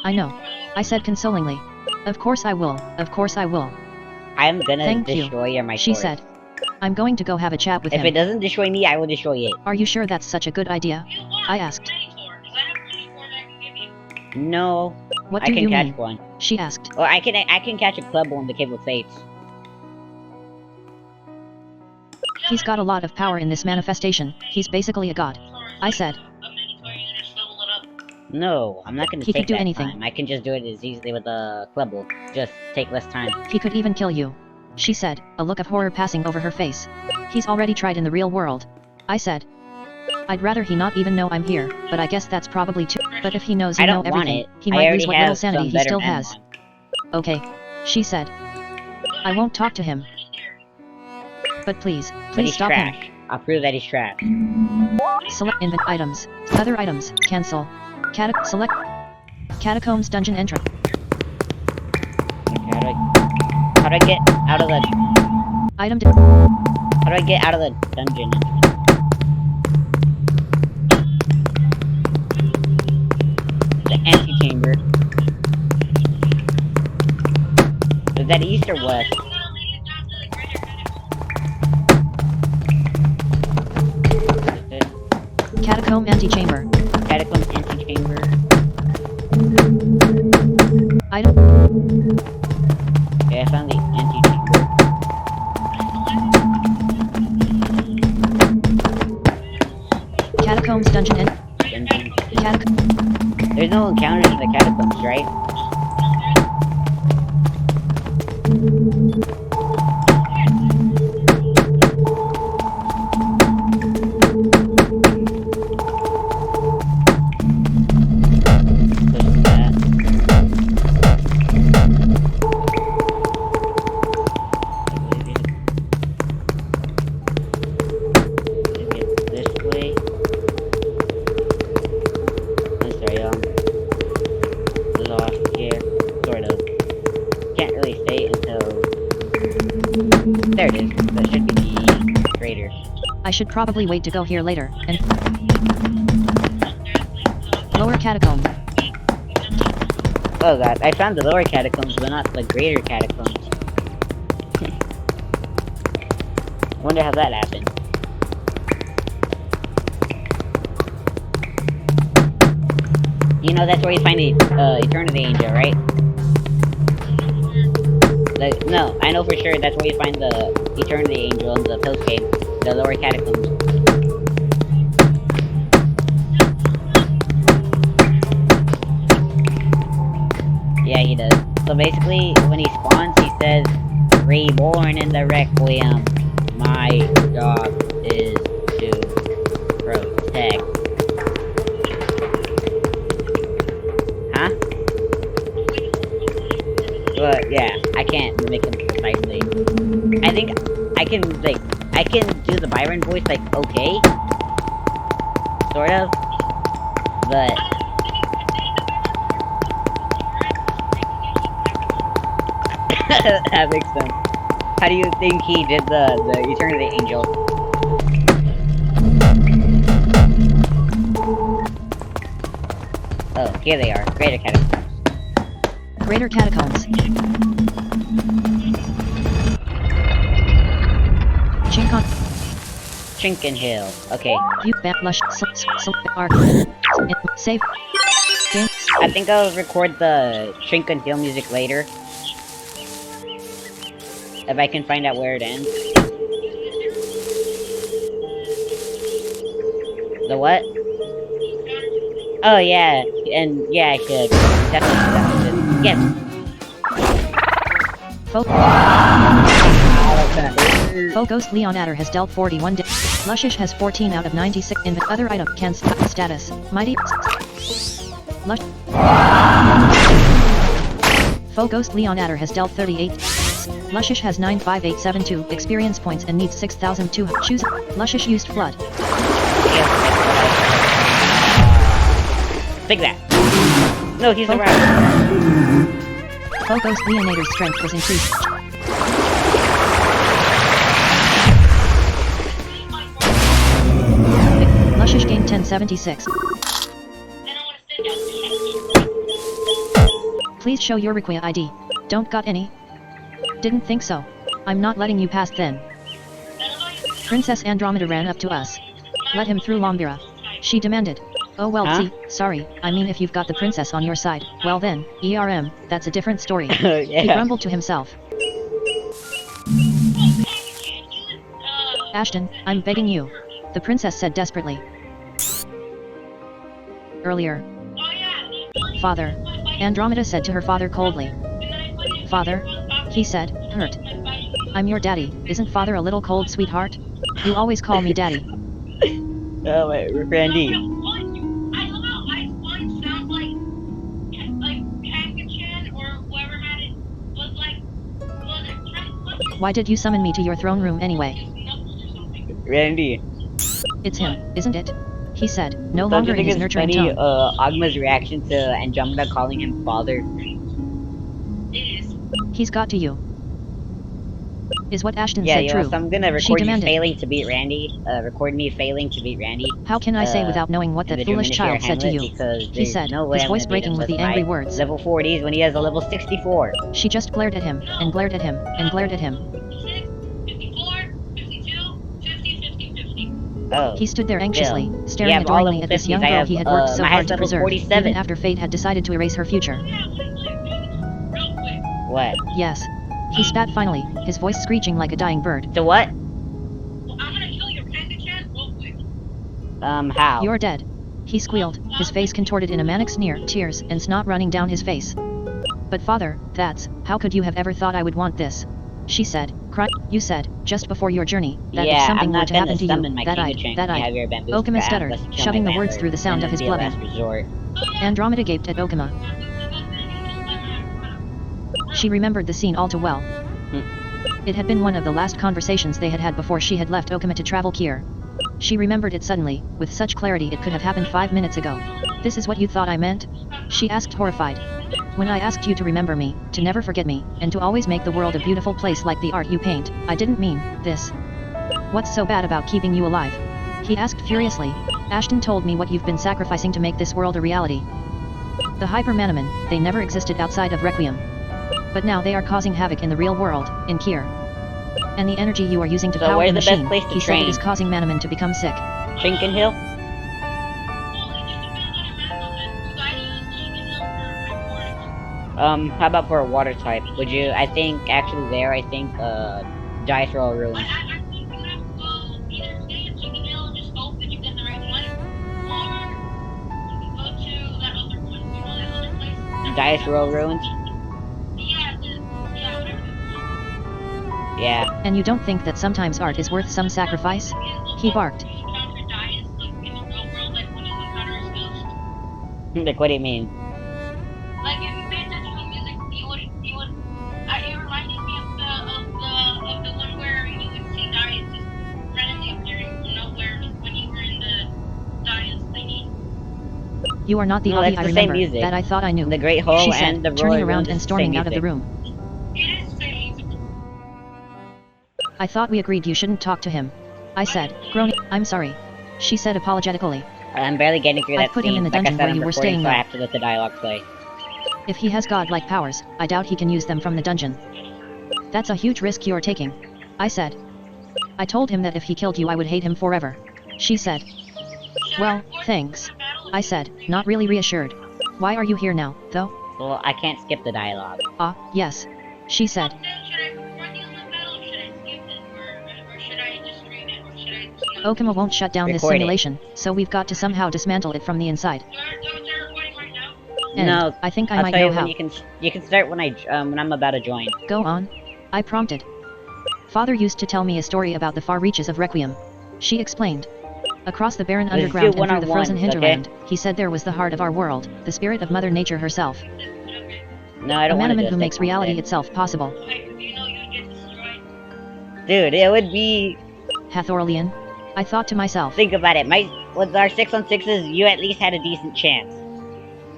I know. I said consolingly. Of course I will, of course I will. I'm gonna Thank you, destroy your my she forest. said. I'm going to go have a chat with If him. it doesn't destroy me, I will destroy it. Are you sure that's such a good idea? I asked. No, What I do can you catch mean? one. She asked. Or I can catch a club in the Cave of Fates. He's got a lot of power in this manifestation, he's basically a god. I said. No, I'm not gonna He take could do that anything. time. I can just do it as easily with the Clubble. Just take less time. He could even kill you. She said, a look of horror passing over her face. He's already tried in the real world. I said. I'd rather he not even know I'm here, but I guess that's probably too. But if he knows you I know don't want everything, it. he I might already lose what little have sanity some he better still Manamon. has. Okay. She said. I won't talk to him. But please, But please he's stop trash. him. I'll prove that he's trash. Select invent items. Other items. Cancel. Select. Catacombs dungeon entrance. Okay, how do I get out of the... Item. How do I get out of the dungeon? The antechamber. Is that east or west? Catacomb antechamber. Catacomb antechamber. Item. Okay, I found the antechamber. Catacombs dungeon and Dungeon. catacomb. There's no encounters in the catacombs, right? Push that. Maybe it's this way. I'm sorry, lost here, sort of. Can't really say until... There it is. That should be the crater. I should probably wait to go here later, and lower catacomb. Oh god, I found the lower catacombs, but not the greater catacombs. Wonder how that happened. You know, that's where you find the Eternity Angel, right? No, I know for sure that's where you find the Eternity Angel in the post game, the lower catacombs. Yeah, he does. So basically, when he spawns, he says, "Reborn in the Requiem. My job is to protect." Huh? But yeah, I can't mimic him precisely. I think I can do the Byron voice like okay, sort of, but that makes sense. How do you think he did the Eternity Angel? Oh, here they are. Greater Catacombs. Greater catacombs. Chinkon. Chinken Hill. Okay. View bat lush. Arc. Save. Game. I think I'll record the Chinken Hill music later. If I can find out where it ends. The what? Oh yeah, and yeah, I should. Definitely. Yes. Ghost Leon Adder has dealt 41 Lushish has 14 out of 96 in the other item. Cancel status. Mighty. Lush. Ghost Leon Adder has dealt 38. Luscious has 95872 experience points and needs 6200. Choose. Luscious used flood. Take that. No, he's around. Poco's Leonator's strength was increased. Luscious gained 1076. Please show your Requia ID. Don't got any? Didn't think so. I'm not letting you pass then. Princess Andromeda ran up to us. Let him through, Lombira. She demanded. Oh well, see, sorry, I mean if you've got the princess on your side, well then, ERM, that's a different story. Yeah. He grumbled to himself. Ashton, I'm begging you. The princess said desperately. Earlier. Father. Andromeda said to her father coldly. Father? He said, hurt. I'm your daddy, isn't father a little cold, sweetheart? You always call me daddy. Oh wait, Randy. Why did you summon me to your throne room anyway? Randy. It's him, isn't it? He said, no Don't longer you in think his it's nurturing funny, tone. Agma's reaction to Andromeda calling him father? He's got to you. Is what Ashton Yeah, said yo, true? so I'm gonna She record you demanded. failing to beat Randy. Record me failing to beat Randy. How can I say without knowing what in that the foolish child said to you? Because He there's said, no way his I'm voice gonna beat him breaking with the angry words. Level 40s when he has a level 64. She just glared at him, and glared at him, and glared at him. 54, 52, 50, 50, 50. Oh. He stood there anxiously, staring have all adoringly level at this 50s. young I girl have, he had worked so my hard highest to level preserve, 47. even after fate had decided to erase her future. Real quick. What? Yes. He spat finally, his voice screeching like a dying bird. So what? Well, I'm gonna kill your Panda-chan real quick. How? You're dead. He squealed, his face contorted in a manic sneer, tears and snot running down his face. But father, how could you have ever thought I would want this? She said, cry. You said, just before your journey, that if something were to happen to you, that I'd. Okama stuttered, shoving the words through the sound of his blubbing. Andromeda gaped at Okama. She remembered the scene all too well. It had been one of the last conversations they had had before she had left Okama to travel Kier. She remembered it suddenly, with such clarity it could have happened 5 minutes ago. This is what you thought I meant? She asked, horrified. When I asked you to remember me, to never forget me, and to always make the world a beautiful place like the art you paint, I didn't mean this. What's so bad about keeping you alive? He asked furiously. Ashton told me what you've been sacrificing to make this world a reality. The Hyper Manamon, they never existed outside of Requiem. But now they are causing havoc in the real world, in Kier. And the energy you are using to power the machine, he said it is causing Manamon to become sick. Shinken Hill? How about for a water type? Would you, I think Dice Roll Ruins. I think you have to go either stay in Chicken Hill and just hope that you get the right one, or you can go to that other one, you know, that other place. Dice Roll Ruins? Yeah. And you don't think that sometimes art is worth some sacrifice? He barked. Like, what do you mean? Like, if you pay attention to music, you would, it reminded me of the one where you would see Darius just randomly appearing from nowhere when you were in the Darius thingy. You are not the Avi I remember, that I thought I knew. The Great Hole she said, and the turning around and storming out of the room. It is the same music. I thought we agreed you shouldn't talk to him. I said, groaning, I'm sorry. She said apologetically. I'm barely getting through that put him in the Like dungeon I said, where you were staying so I now. have to let the dialogue play. If he has godlike powers, I doubt he can use them from the dungeon. That's a huge risk you're taking. I said. I told him that if he killed you I would hate him forever. She said. Well, thanks. I said, not really reassured. Why are you here now, though? Well, I can't skip the dialogue. Yes. She said. Then should I record the other battle, or should I skip it, or should I just stream it, or should I just... Okama won't shut down this Record it. simulation, so we've got to somehow dismantle it from the inside. Do I start recording right now? And No, I think I I'll might tell know you how. when you can start when I'm about to join. Go on. I prompted. Father used to tell me a story about the far reaches of Requiem. She explained. Across the barren Let's do underground and through the one-on-ones, frozen okay? hinterland, he said there was the heart of our world, the spirit of Mother Nature herself. No, I A don't want to Manamon just who makes take one reality step. itself possible. Okay, 'cause you know you get Dude, it would be... Hathorlian. I thought to myself. Think about it. With our 6-on-6s, you at least had a decent chance.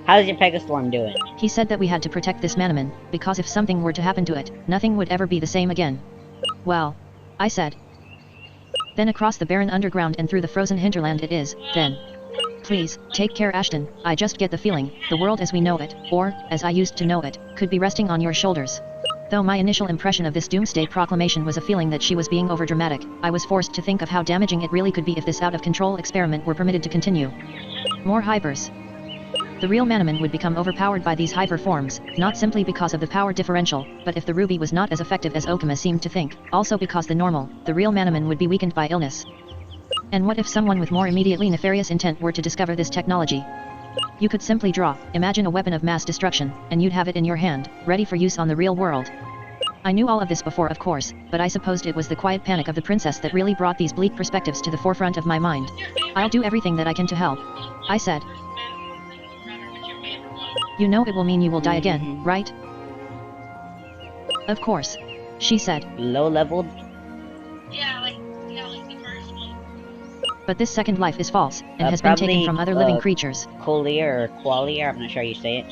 How's your Pegastorm doing? He said that we had to protect this Manamon, because if something were to happen to it, nothing would ever be the same again. Well, I said. Then across the barren underground and through the frozen hinterland it is, then. Please, take care Ashton, I just get the feeling, the world as we know it, or, as I used to know it, could be resting on your shoulders. Though my initial impression of this doomsday proclamation was a feeling that she was being overdramatic, I was forced to think of how damaging it really could be if this out-of-control experiment were permitted to continue. More hypers. The real Manamon would become overpowered by these hyper forms, not simply because of the power differential, but if the ruby was not as effective as Okuma seemed to think, also because the real Manamon would be weakened by illness. And what if someone with more immediately nefarious intent were to discover this technology? You could simply imagine a weapon of mass destruction, and you'd have it in your hand, ready for use on the real world. I knew all of this before of course, but I supposed it was the quiet panic of the princess that really brought these bleak perspectives to the forefront of my mind. I'll do everything that I can to help, I said. You know it will mean you will die again, right? Of course, she said. Low-leveled? Yeah, like the first one. But this second life is false, and has been taken from other living creatures. Colia or Qualia, I'm not sure how you say it.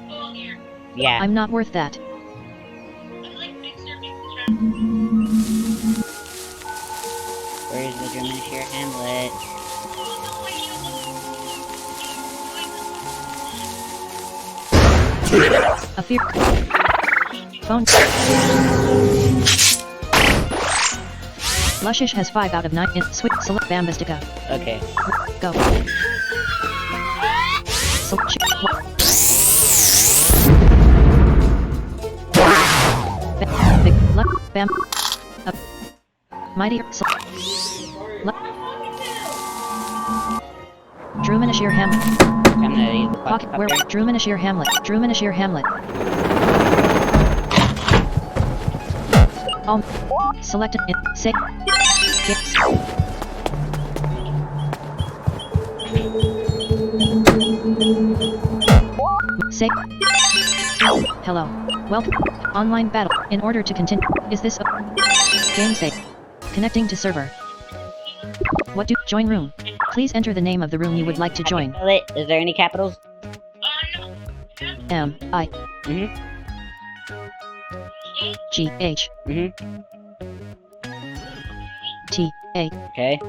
Oh, here. Yeah. I'm not worth that. I'm like Mixer. Where's the German Sheer Hamlet? A fear. Phone. Lushish has 5 out of 9 in Sweet Select Bambistica. Okay. Go. Big luck bam. Up. Mighty Drumanashir Hamlet. I'm gonna use the Pocket where Drumanashir Hamlet. Drumanashir Hamlet. Select it. Say. Yes. Say. Hello. Welcome. Online battle. In order to continue. Is this a game save? Connecting to server. What do join room? Please enter the name of the room you would like to join. Spell it. Is there any capitals? No. M I Mm-hmm. G H Mm-hmm. T A Okay.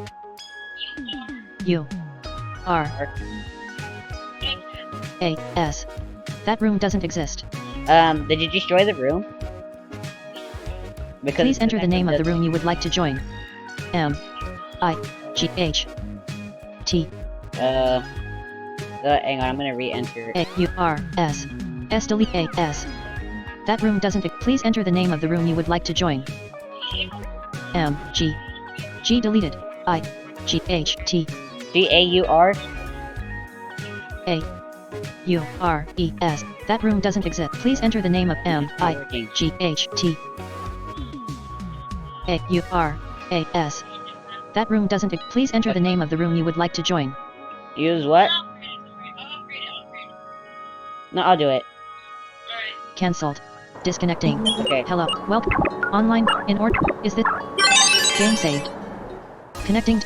U R A S. That room doesn't exist. Did you destroy the room? Because Please enter the name of the room you would like to join. M I G H T hang on, I'm gonna re-enter. A U R S S delete A S. That room doesn't. Please enter the name of the room you would like to join. M G G deleted. I G H T G-A-U-R? A U R E S. That room doesn't exist. Please enter the name of M I G H T A U R A S. That room doesn't. Please enter the name of the room you would like to join. Use what? I'll upgrade it. No, I'll do it. Alright. Cancelled. Disconnecting. Okay. Hello. Welcome. Online. In order. Is this game saved? Connecting.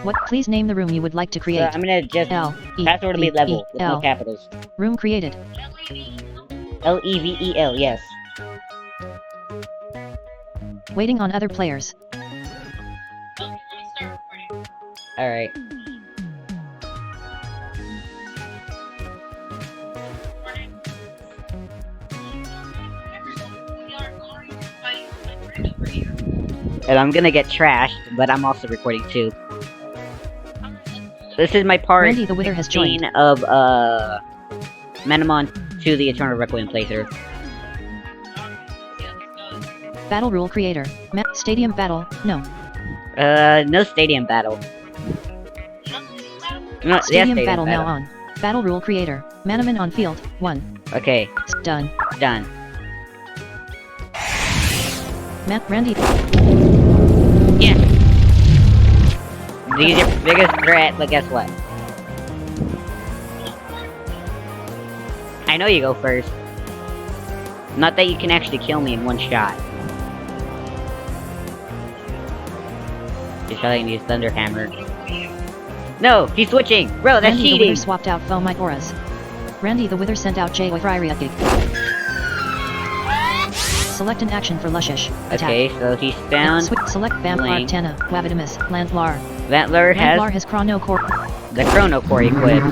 What? Please name the room you would like to So create. I'm gonna just L E password will be E level E with no L. capitals. Room created. L-E-V-E-L, yes. Waiting on other players. Okay, let me start recording. Alright. Recording. We are going to fight my friend over here. And I'm gonna get trashed, but I'm also recording too. Alright, let's This is my part Randy the Wither has joined. 16 of Manamon to the Eternal Requiem playthrough. Battle rule creator. Stadium battle. No. No stadium battle. No, yeah, Stadium battle now on. Battle rule creator. Manamon on field. 1. Okay, Done. done. Randy. Yeah. These are your biggest threat, but guess what? I know you go first. Not that you can actually kill me in one shot. try and use Thunder Hammer. No, he's switching! Bro, that's Randy the cheating! Wither swapped out Foe My Auras. Randy the Wither sent out J with Ryryuki. Select an action for Lushish. Attack. Okay, so he's found... Select Bam Blink. Artena, Wavidimus, Lantlar. Lantlar Lantlar has has Chrono Core. the Chrono Core equipped.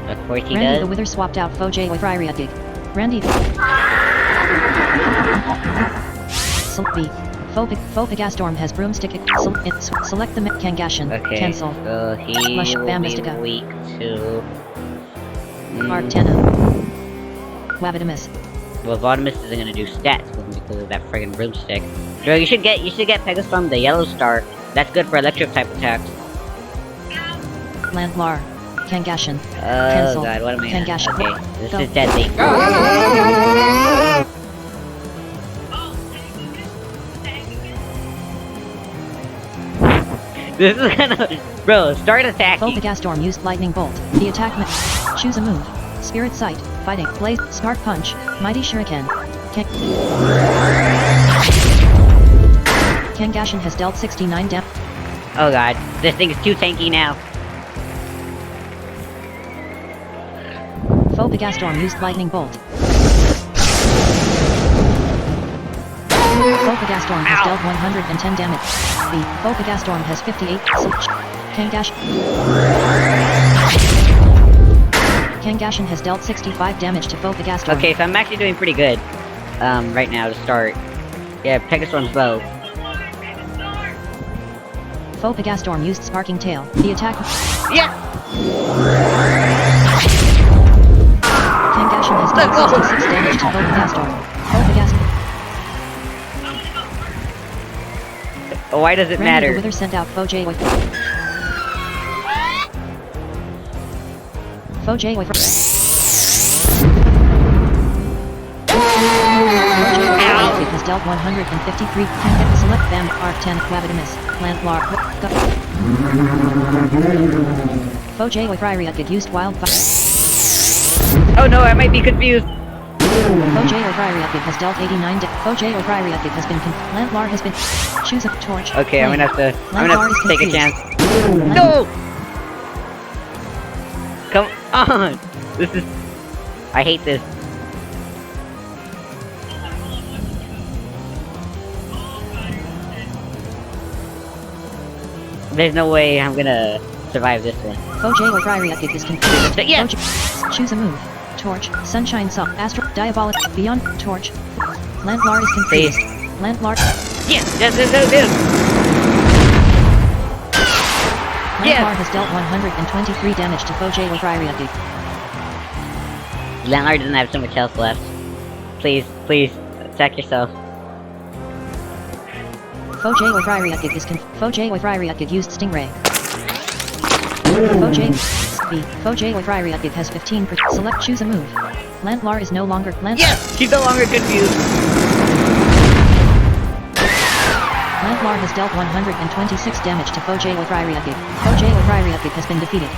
Of course he Randy does. the Wither swapped out Foe J with Ryryuki. Randy B. Foe Pegastorm has Broomstick. Select the Kangashan. Okay, Cancel. so he Lush will Bambistica. be weak to... Artena. Wavidimus. Well, Vodimus isn't gonna do stats with him because of that friggin' broomstick. Bro, you should get Pegastorm the yellow star. That's good for electric type attacks. Lantlar. Kangashan. Oh Cancel. god, what am I gonna... Kangashan. Okay, this Go. is deadly. This is gonna... Bro, start Foe attacking! Pegastorm used Lightning Bolt. The attack. Choose a move. Spirit Sight. Fighting. Blaze. Spark Punch. Mighty Shuriken. Kangashan has dealt 69 damage. Oh god, this thing is too tanky now. Foe Pegastorm used Lightning Bolt. Foe Pegastorm has dealt 110 damage. Foe Pegastorm has 58. Kangashan has dealt 65 damage to Foe Pegastorm. Okay, so I'm actually doing pretty good. Right now to start. Yeah, Pegastorm's bow. Foe Pegastorm used Sparking Tail. The attack. Yeah! Kangashan has dealt 66 damage to Foe Pegastorm. Foe Pegastorm. Why does it Randy the matter? Wither sent out Foe J with. Foe J with. It has dealt 153. Can select them. R10. Wavidimus. Lantlar. Foe J with Ryryuki used Wildfire. Oh no, I might be confused. Foe J with Ryryuki has dealt 89. Foe J with Ryryuki has been. Lantlar has been. Choose a torch. Okay, I'm gonna have to take a chance. Lantlar. No! Come on! This is... I hate this. There's no way I'm gonna survive this one. Foe J with Ryryuki is confused. Yeah! Choose a move. Torch. Sunshine Song. Astro. Diabolic. Beyond. Torch. Lantlar is confused. Lantlar. Yes! Yes! Lantlar has dealt 123 damage to Foe J with Ryryuki. Lantlar doesn't have so much health left. Please, please, attack yourself. Foe J with Ryryuki is Foe J with Ryryuki used Stingray. Foe J with Ryryuki has 15%. Select choose a move. Lantlar is no longer Yes! She's no longer confused! Lantlar has dealt 126 damage to Foe J with Ryryuki. Foe J with Ryryuki has been defeated.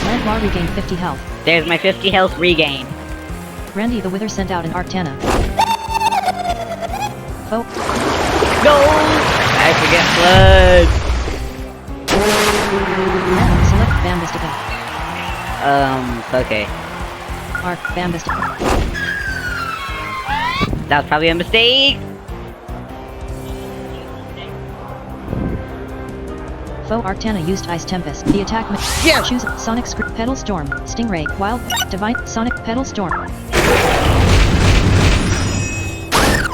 Lantlar regained 50 health. There's my 50 health regain. Randy the Wither sent out an Artana. Foe. No! I forget blood! Select Bambistica. Okay. Arc Bambistica. That was probably a mistake! Foe Arcana used Ice Tempest. The attack. Yeah! Choose Sonic Script. Petal Storm. Stingray. Wild. Divine. Sonic. Petal Storm.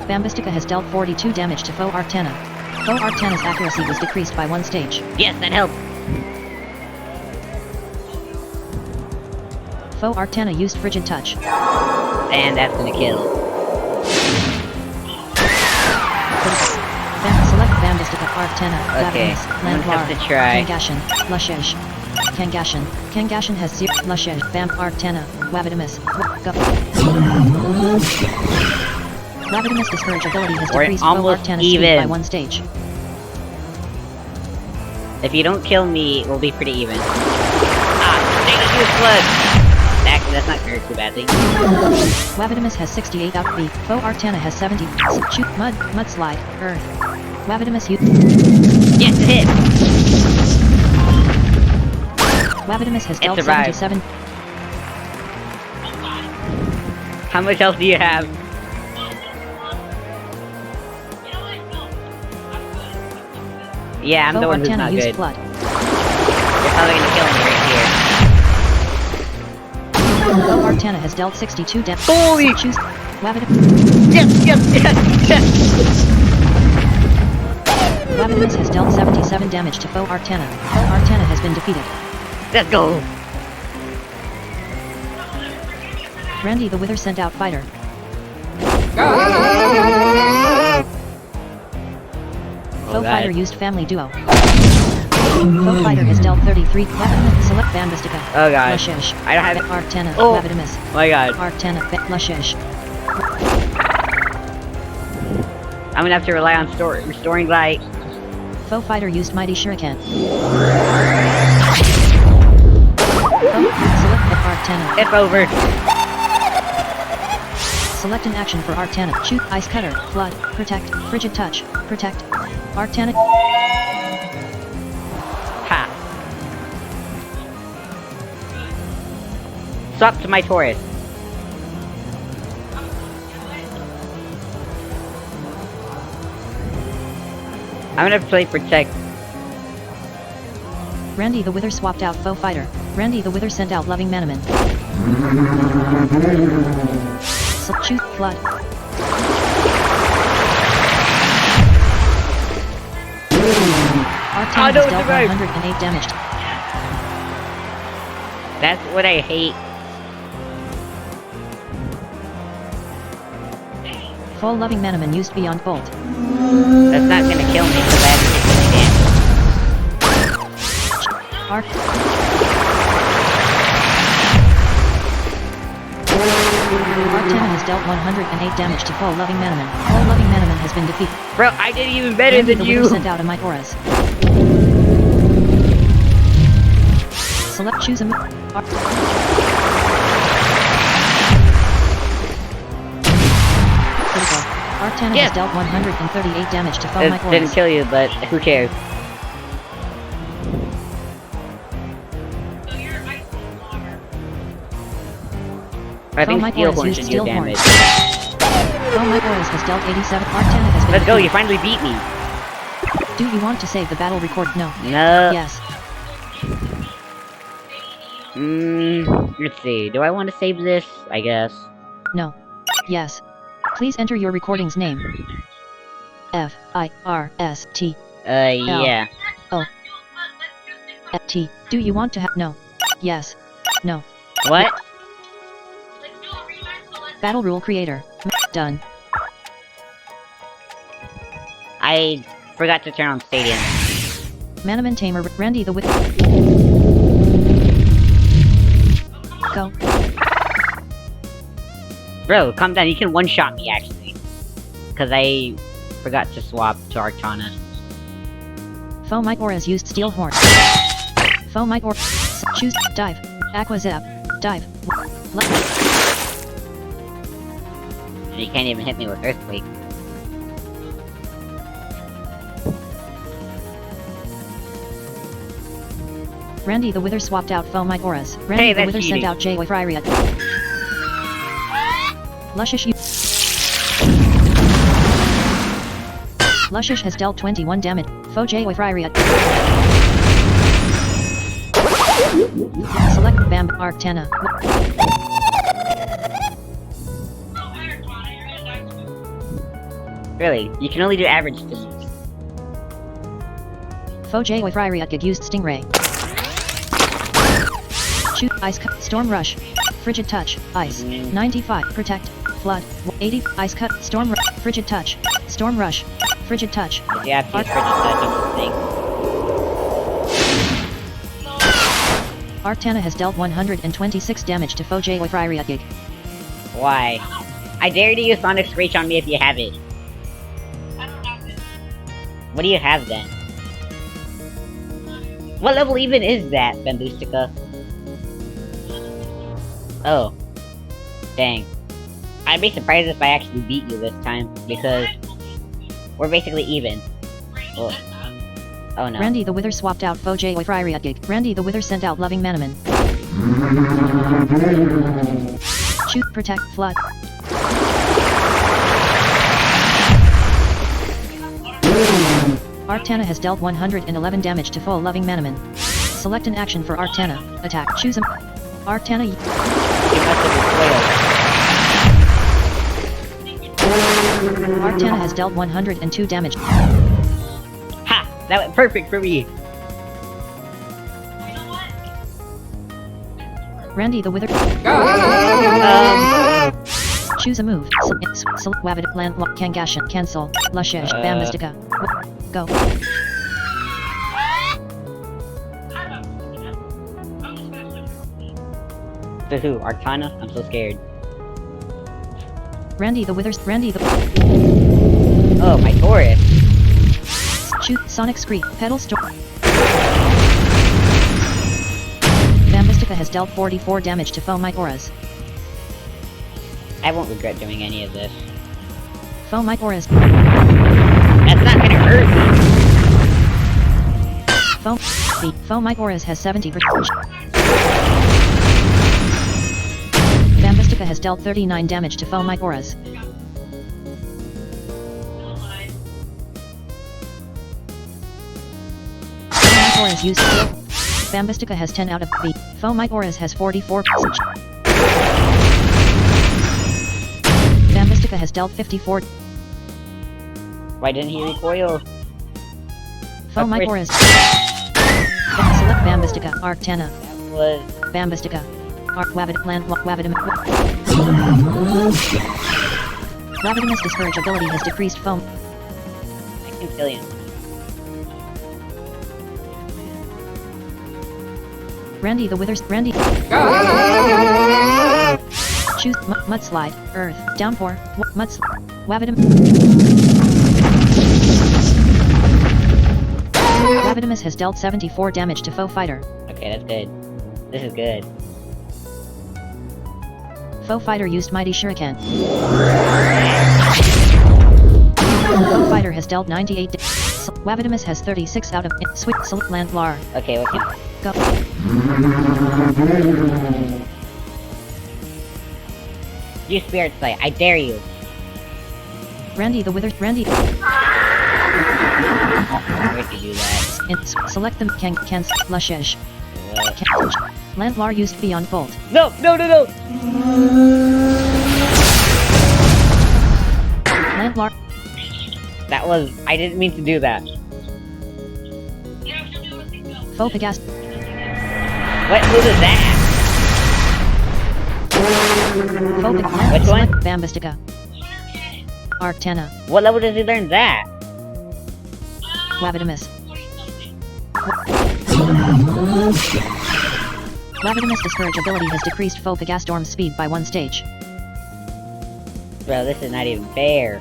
Bambistica has dealt 42 damage to Foe Arcana. Foe Arcana's accuracy was decreased by 1 stage. Yes, that helped! Foe Arcana used Frigid Touch. And that's gonna kill. Select Bambistica. Arcana. Okay, Wavidimus, I'm gonna have Lantlar. to try. Kangashan. Lushish. Kangashan. Kangashan has 0. Lushish. Bam. Arcana. Wavidimus. Wavidimus' Discourage ability has We're decreased Foe almost Arcana's speed even. by 1 stage. If you don't kill me, we'll be pretty even. Ah, use flood. Actually, that's not too bad thing. Wavidimus has 68 out B. Faux Artana has 70. Shoot mudslide, earth. Wavidimus Yes, it hit. Wavidimus has It dealt survived. 77. How much health do you have? You know what? No. I'm good. Yeah, I'm the Faux one who's Artana not used good. flood. You're probably gonna kill me right here. Faux Artana has dealt 62 damage. Holy- Choose Wavidimus. Yes. Wavidimus has dealt 77 damage to Faux Artana. Faux Artana has been defeated. Let's go. Randy the Wither sent out fighter. Faux fighter used family duo. Faux fighter has dealt 33. Wavidimus select Bambistica. Oh god. Lushish. I don't have. Artana. Oh. Wavidimus. Oh my god. Artana. Lushish. I'm gonna have to rely on restoring light. Faux fighter used mighty shuriken. Select Artana. It's over. Select an action for Artana. Shoot, Ice Cutter, Flood, Protect, Frigid Touch, Protect. Artana. Ha. Swap to my Taurus. I'm gonna play Protect. Randy the Wither swapped out Faux Fighter. Randy the Wither sent out Loving Manamon. Shoot, Flood. Artana has dealt 108 damage. That's what I hate. Full Loving Manamon used Beyond Bolt. That's not gonna kill me because I haven't taken any damage. Arc. Artana has dealt 108 damage to Full Loving Manamon. Full Loving Manamon has been defeated. Bro, I did even better Randy than the you. Wither sent out a Might Auras. Select choose a Critical. Artana Yeah. has dealt 138 damage to Foe It Might didn't Auras. kill you, but who cares? So you're ice and water. I think Might Steel Auras Horn used should do Steel damage. Foe Might Auras has dealt 87. Artana has been Let's go, defeated. you finally beat me. Do you want to save the battle record? No. No. Yes. Let's see. Do I want to save this? I guess. No. Yes. Please enter your recording's name. F-I-R-S-T. Yeah. F-T. Do you want to have? No. Yes. No. What? Let's do a rematch, so let's Battle rule creator. Done. I forgot to turn on Stadium. Manamon Tamer. Randy the Wither. Go. Bro, calm down. You can one-shot me, actually. Because I forgot to swap to Arcana. Foe Might Auras used Steel Horn. Foe Might Auras. Choose. Dive. Aqua Zap. Dive. And you can't even hit me with Earthquake. Randy the Wither swapped out Foe Might Auras. Hey, Randy the that's Wither sent cheating. out J-Way Fryeria. Lushish Lushish has dealt 21 damage. Foe J-Way Fryeria. Select Bam Arcana. Really? You can only do average distance. Foe J-Way Fryeria used Stingray. Shoot. Ice Cut. Storm Rush. Frigid Touch. Ice. 95. Protect. Flood. 80. Ice Cut. Storm Rush. Frigid Touch. Storm Rush. Frigid Touch. Yeah, if you Frigid Touch, that's the thing. Arcana has dealt 126 damage to Foe J-Way Fryeria Gig. Why? I dare to use Sonic Screech on me if you have it. I don't have it. What do you have then? What level even is that, Bambustica? Oh. Dang. I'd be surprised if I actually beat you this time, because we're basically even. Oh, oh no. Randy the Wither swapped out Fojay with Ryriat Gig. Randy the Wither sent out Loving Manamon. Shoot, protect, flood. Arctana has dealt 111 damage to full Loving Manamon. Select an action for Arctana. Attack. Choose a... Arctana... You must have recoiled. Arctana has dealt 102 damage. Ha! That went perfect for me! Randy the Wither... Choose a move. Wavid, Land, Kangashan, Cancel, Lushesh, Bambistica. Go. To who? Arcana? I'm so scared. Randy the Withers, Randy the... Oh, my Taurus! Shoot, Sonic Scream, Pedal Storm. Bambistica has dealt 44 damage to foe Mite Auras. I won't regret doing any of this. Foe Mite Auras. That's not gonna hurt me! Foe Mite Auras has 70%. Bambistica has dealt 39 damage to foe Mite Auras. Mite Auras used Bambistica has 10 out of B. Foe Mite Auras has 44%. Bambistica has dealt 54. Why didn't he recoil? Foe Mite Auras. Select Bambistica, Arctana. That was... Bambistica. Wavid, Land, Wavidim. Wavidimus Discourage ability has decreased foam. I can kill you. Randy the Withers, Randy. Choose Mudslide, Earth, Downpour, Wavidim. Wavidimus has dealt 74 damage to foe fighter. Okay, that's good. This is good. Foe fighter used Mighty Shuriken. Foe fighter has dealt 98 Wavidimus has 36 out of Sweet Land Lar. Okay, what can... Go. Use Spirit Sight, I dare you! Randy the Wither, Randy. Where to do that? Select them can Lushesh. Landlar used Beyond Bolt. No! No, no, no! Landlar. That was... I didn't mean to do that. Foe Pegast. What move is that? Foe Pegast. Which one? Bambistica. Arctana. What level does he learn that? Wavidimus. Wavidimus Discourage ability has decreased foe Pegastorm's speed by 1 stage. Bro, this is not even fair.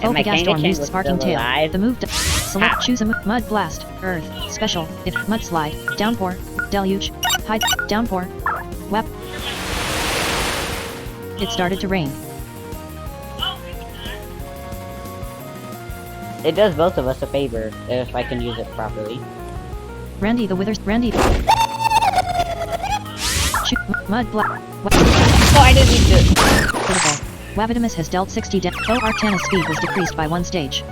Foe my Pegastorm Kangaskhan used was Sparking still Tail. alive? The move select choose a Mud Blast, Earth, Special, if Mudslide, Downpour, Deluge, Hide, Downpour, Wap. It started to rain. It does both of us a favor, if I can use it properly. Randy the Withers, Randy. Shoot, Mud Blast. Oh, I didn't mean to! Critical. Wavidimus has dealt 60 damage. Foe Arctana's speed was decreased by 1 stage.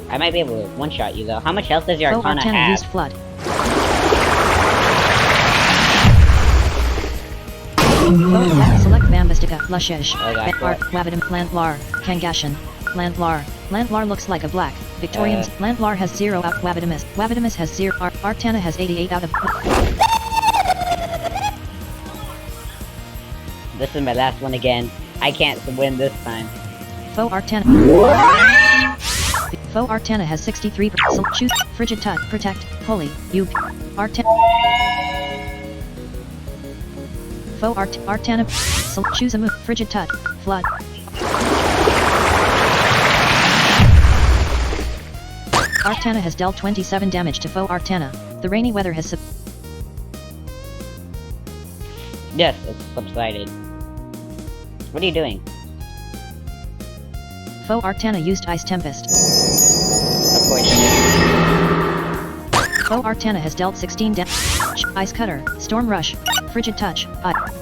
I might be able to one-shot you though. How much health does your Foe Arcana Arctana have? used Flood. Select Bambistica, Lushesh, Oh, that's Art, Wavidim, Landlar, Kangashan, Landlar. Landlar looks like a black. Victorians, Landlar has 0 out. Wavidimus. Wavidimus has 0. Arctana has 88 out of. This is my last one again. I can't win this time. Foe Arctana. Foe Arctana has 63%. Choose Frigid Touch, Protect, Holy, You. Arctana. Foe Arctana. Choose a move. Frigid Touch, Flood. Arctana has dealt 27 damage to foe Arctana. The rainy weather has Yes, it's subsided. What are you doing? Foe Arctana used Ice Tempest. Of course. Foe Arctana has dealt 16 damage. Ice Cutter, Storm Rush, Frigid Touch, Critical.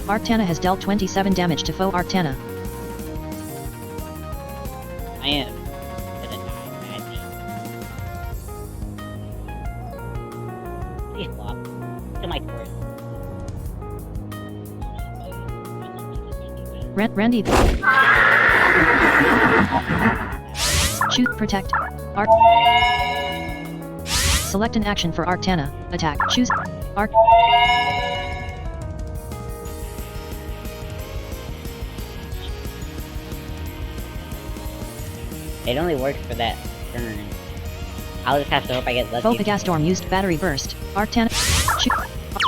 Arctana has dealt 27 damage to Foe Arctana. I am gonna die badly. Please flop. To my course. Randy. Shoot, protect. Select an action for Arctana. Attack. Choose. It only works for that turn. I'll just have to hope I get lucky. Foe Pegastorm used Battery Burst. Arctana. Shoot.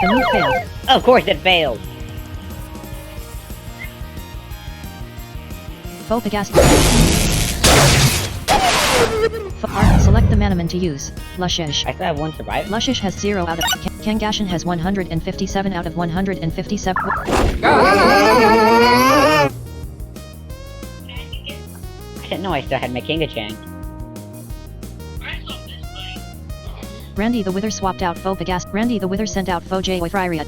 The move failed. Of course it failed! Foe Pegastorm. Select the Manamon to use. Lushish. I still have one survivor. Lushish has 0 out of... Kangashan has 157 out of 157. I didn't know I still had my Kingachan. Randy the Wither swapped out Foe Pegast. Randy the Wither sent out Foe Joy Friariat.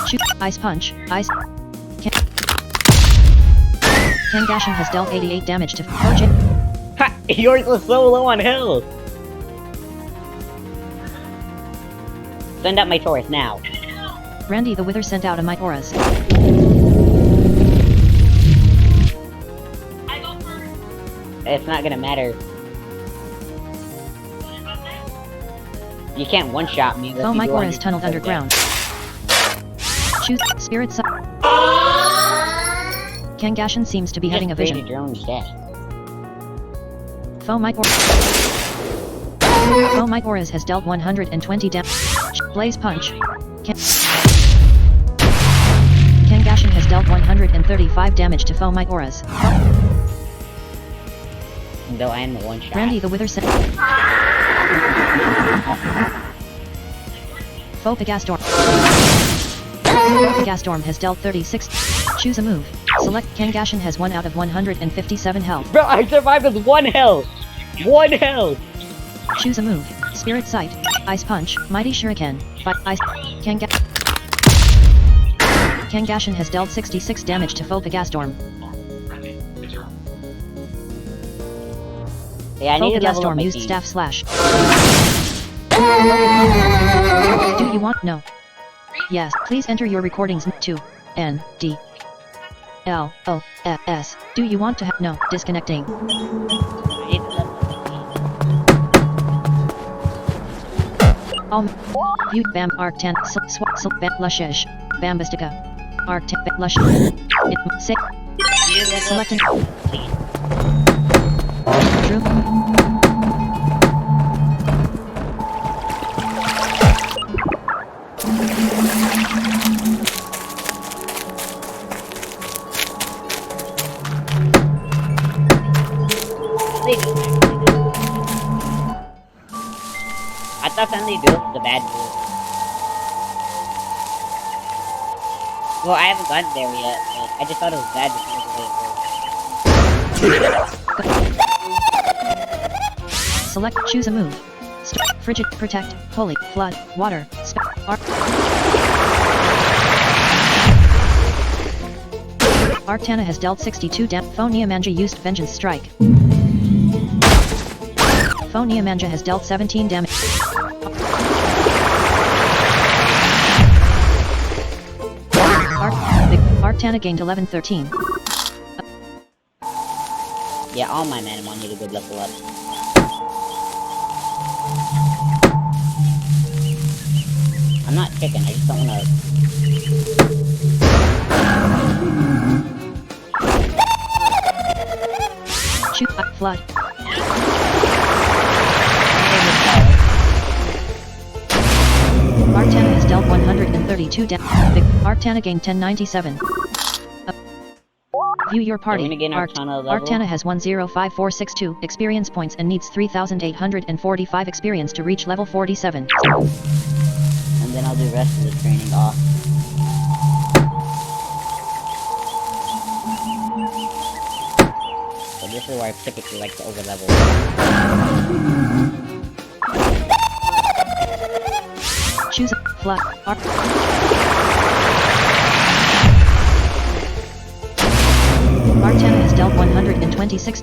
Shoot. Ice Punch. Ice. Kangashan has dealt 88 damage to Foe J. Ha! Yours was so low on health! Send out my Taurus now. Randy the Wither sent out a Mitoras. I go first. It's not gonna matter. You can't one-shot me. Foe Mitoras is tunneled underground. Choose Spirit Side. Kangashan seems to be having a vision. Your own death. Foe Mitoras has dealt 120 damage. Blaze Punch. Kangashan has dealt 135 damage to Foe Mitoras. Though I am the one-shot. Randy the Wither sent. Foe Pegastorm. Foe Pegastorm has dealt 36. Choose a move. Select. Kangashan has 1 out of 157 health. Bro, I survived with 1 health! 1 health! Choose a move. Spirit Sight. Ice Punch. Mighty Shuriken. Ice. Kangashan has dealt 66 damage to Foe Pegastorm. Yeah, I Foe need to level up Pegastorm my used team. Staff Slash. Do you want? No. Yes, please enter your recordings to N D L O S. Do you want to have? No, disconnecting. I need to level up my team. View Bam Arctan Lushish Bambistica Arctan Lush Say Select an True. I thought family duel was the bad duel. Well, I haven't gotten there yet, but I just thought it was bad because of the way it worked. Select choose a move. Frigid Protect Holy Flood Water Arctana has dealt 62 damage. Foe Neomanja used Vengeance Strike. Foe Neomanja has dealt 17 damage. Arctana gained 11-13. Yeah, all my Manamon need a good level up. I'm not chicken, I just don't wanna... Shoot Flood. Arctana has dealt 132 damage. Arctana gained 1097. View your So we're party. gonna get an Arcana level. Arcana has 105462 experience points and needs 3845 experience to reach level 47. And then I'll do the rest of the training off. So this is where I typically like to overlevel. Choose Flood. Arcana has dealt 126.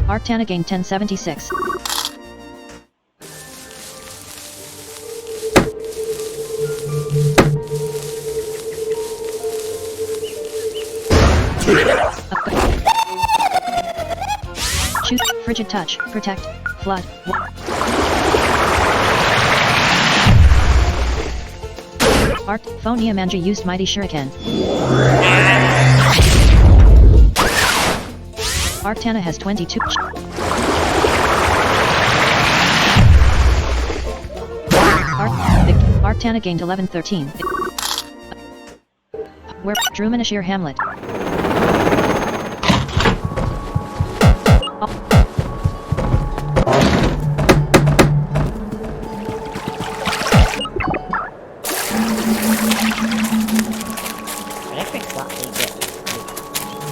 Arcana gained 1076. Choose Frigid Touch, Protect, Flood. Phonia Manja used Mighty Shuriken. Arcana has 22. Arcana gained 1113. Where Drumanashir Hamlet. But I forgot to get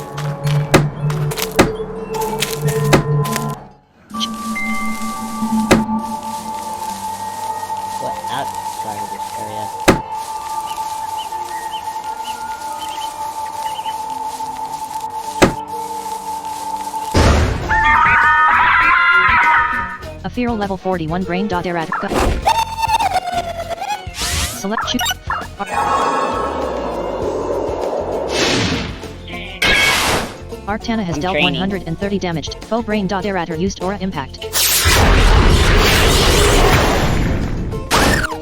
what outside of this area. A feral level 41 brain dot erratica. Select shoot. Arcana has dealt 130 damaged. Foe brain dot errator used aura impact.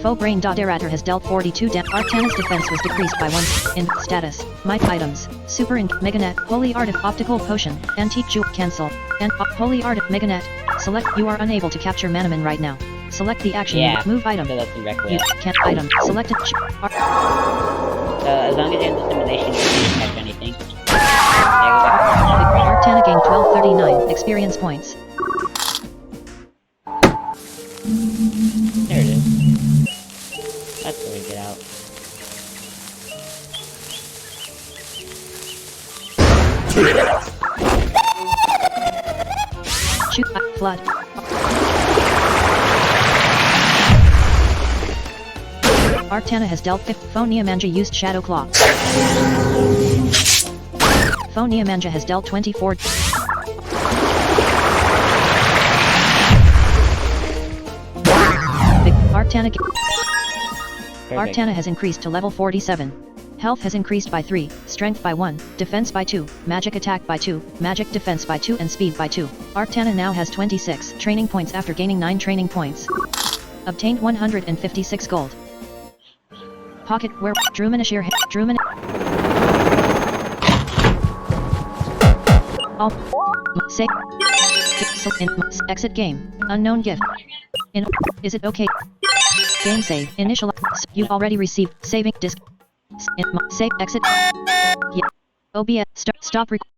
Foe brain dot errator has dealt 42 damage. Arcana's defense was decreased by 1 in status. Might items. Super ink. Meganet. Holy art of optical potion. Antique jewel. Cancel. And holy art of Meganet. Select. You are unable to capture Manamon right now. Select the action. Yeah, move item. so that's directly You can't item. Select it. So as long as you're in the simulation, you can't catch anything. Arcana gained 1239 experience points. There it is. That's where we get out. Shoot. Flood. Arcana has dealt 5th. Phonia Manja used Shadow Claw. Phonia Manja has dealt 24. Arcana has increased to level 47. Health has increased by 3, Strength by 1, Defense by 2, Magic Attack by 2, Magic Defense by 2 and Speed by 2. Arcana now has 26 training points after gaining 9 training points. Obtained 156 gold. Pocket where Drumanashir Druman all say exit game unknown gift in is it okay game save initial you've already received saving disk save exit yeah OBS stop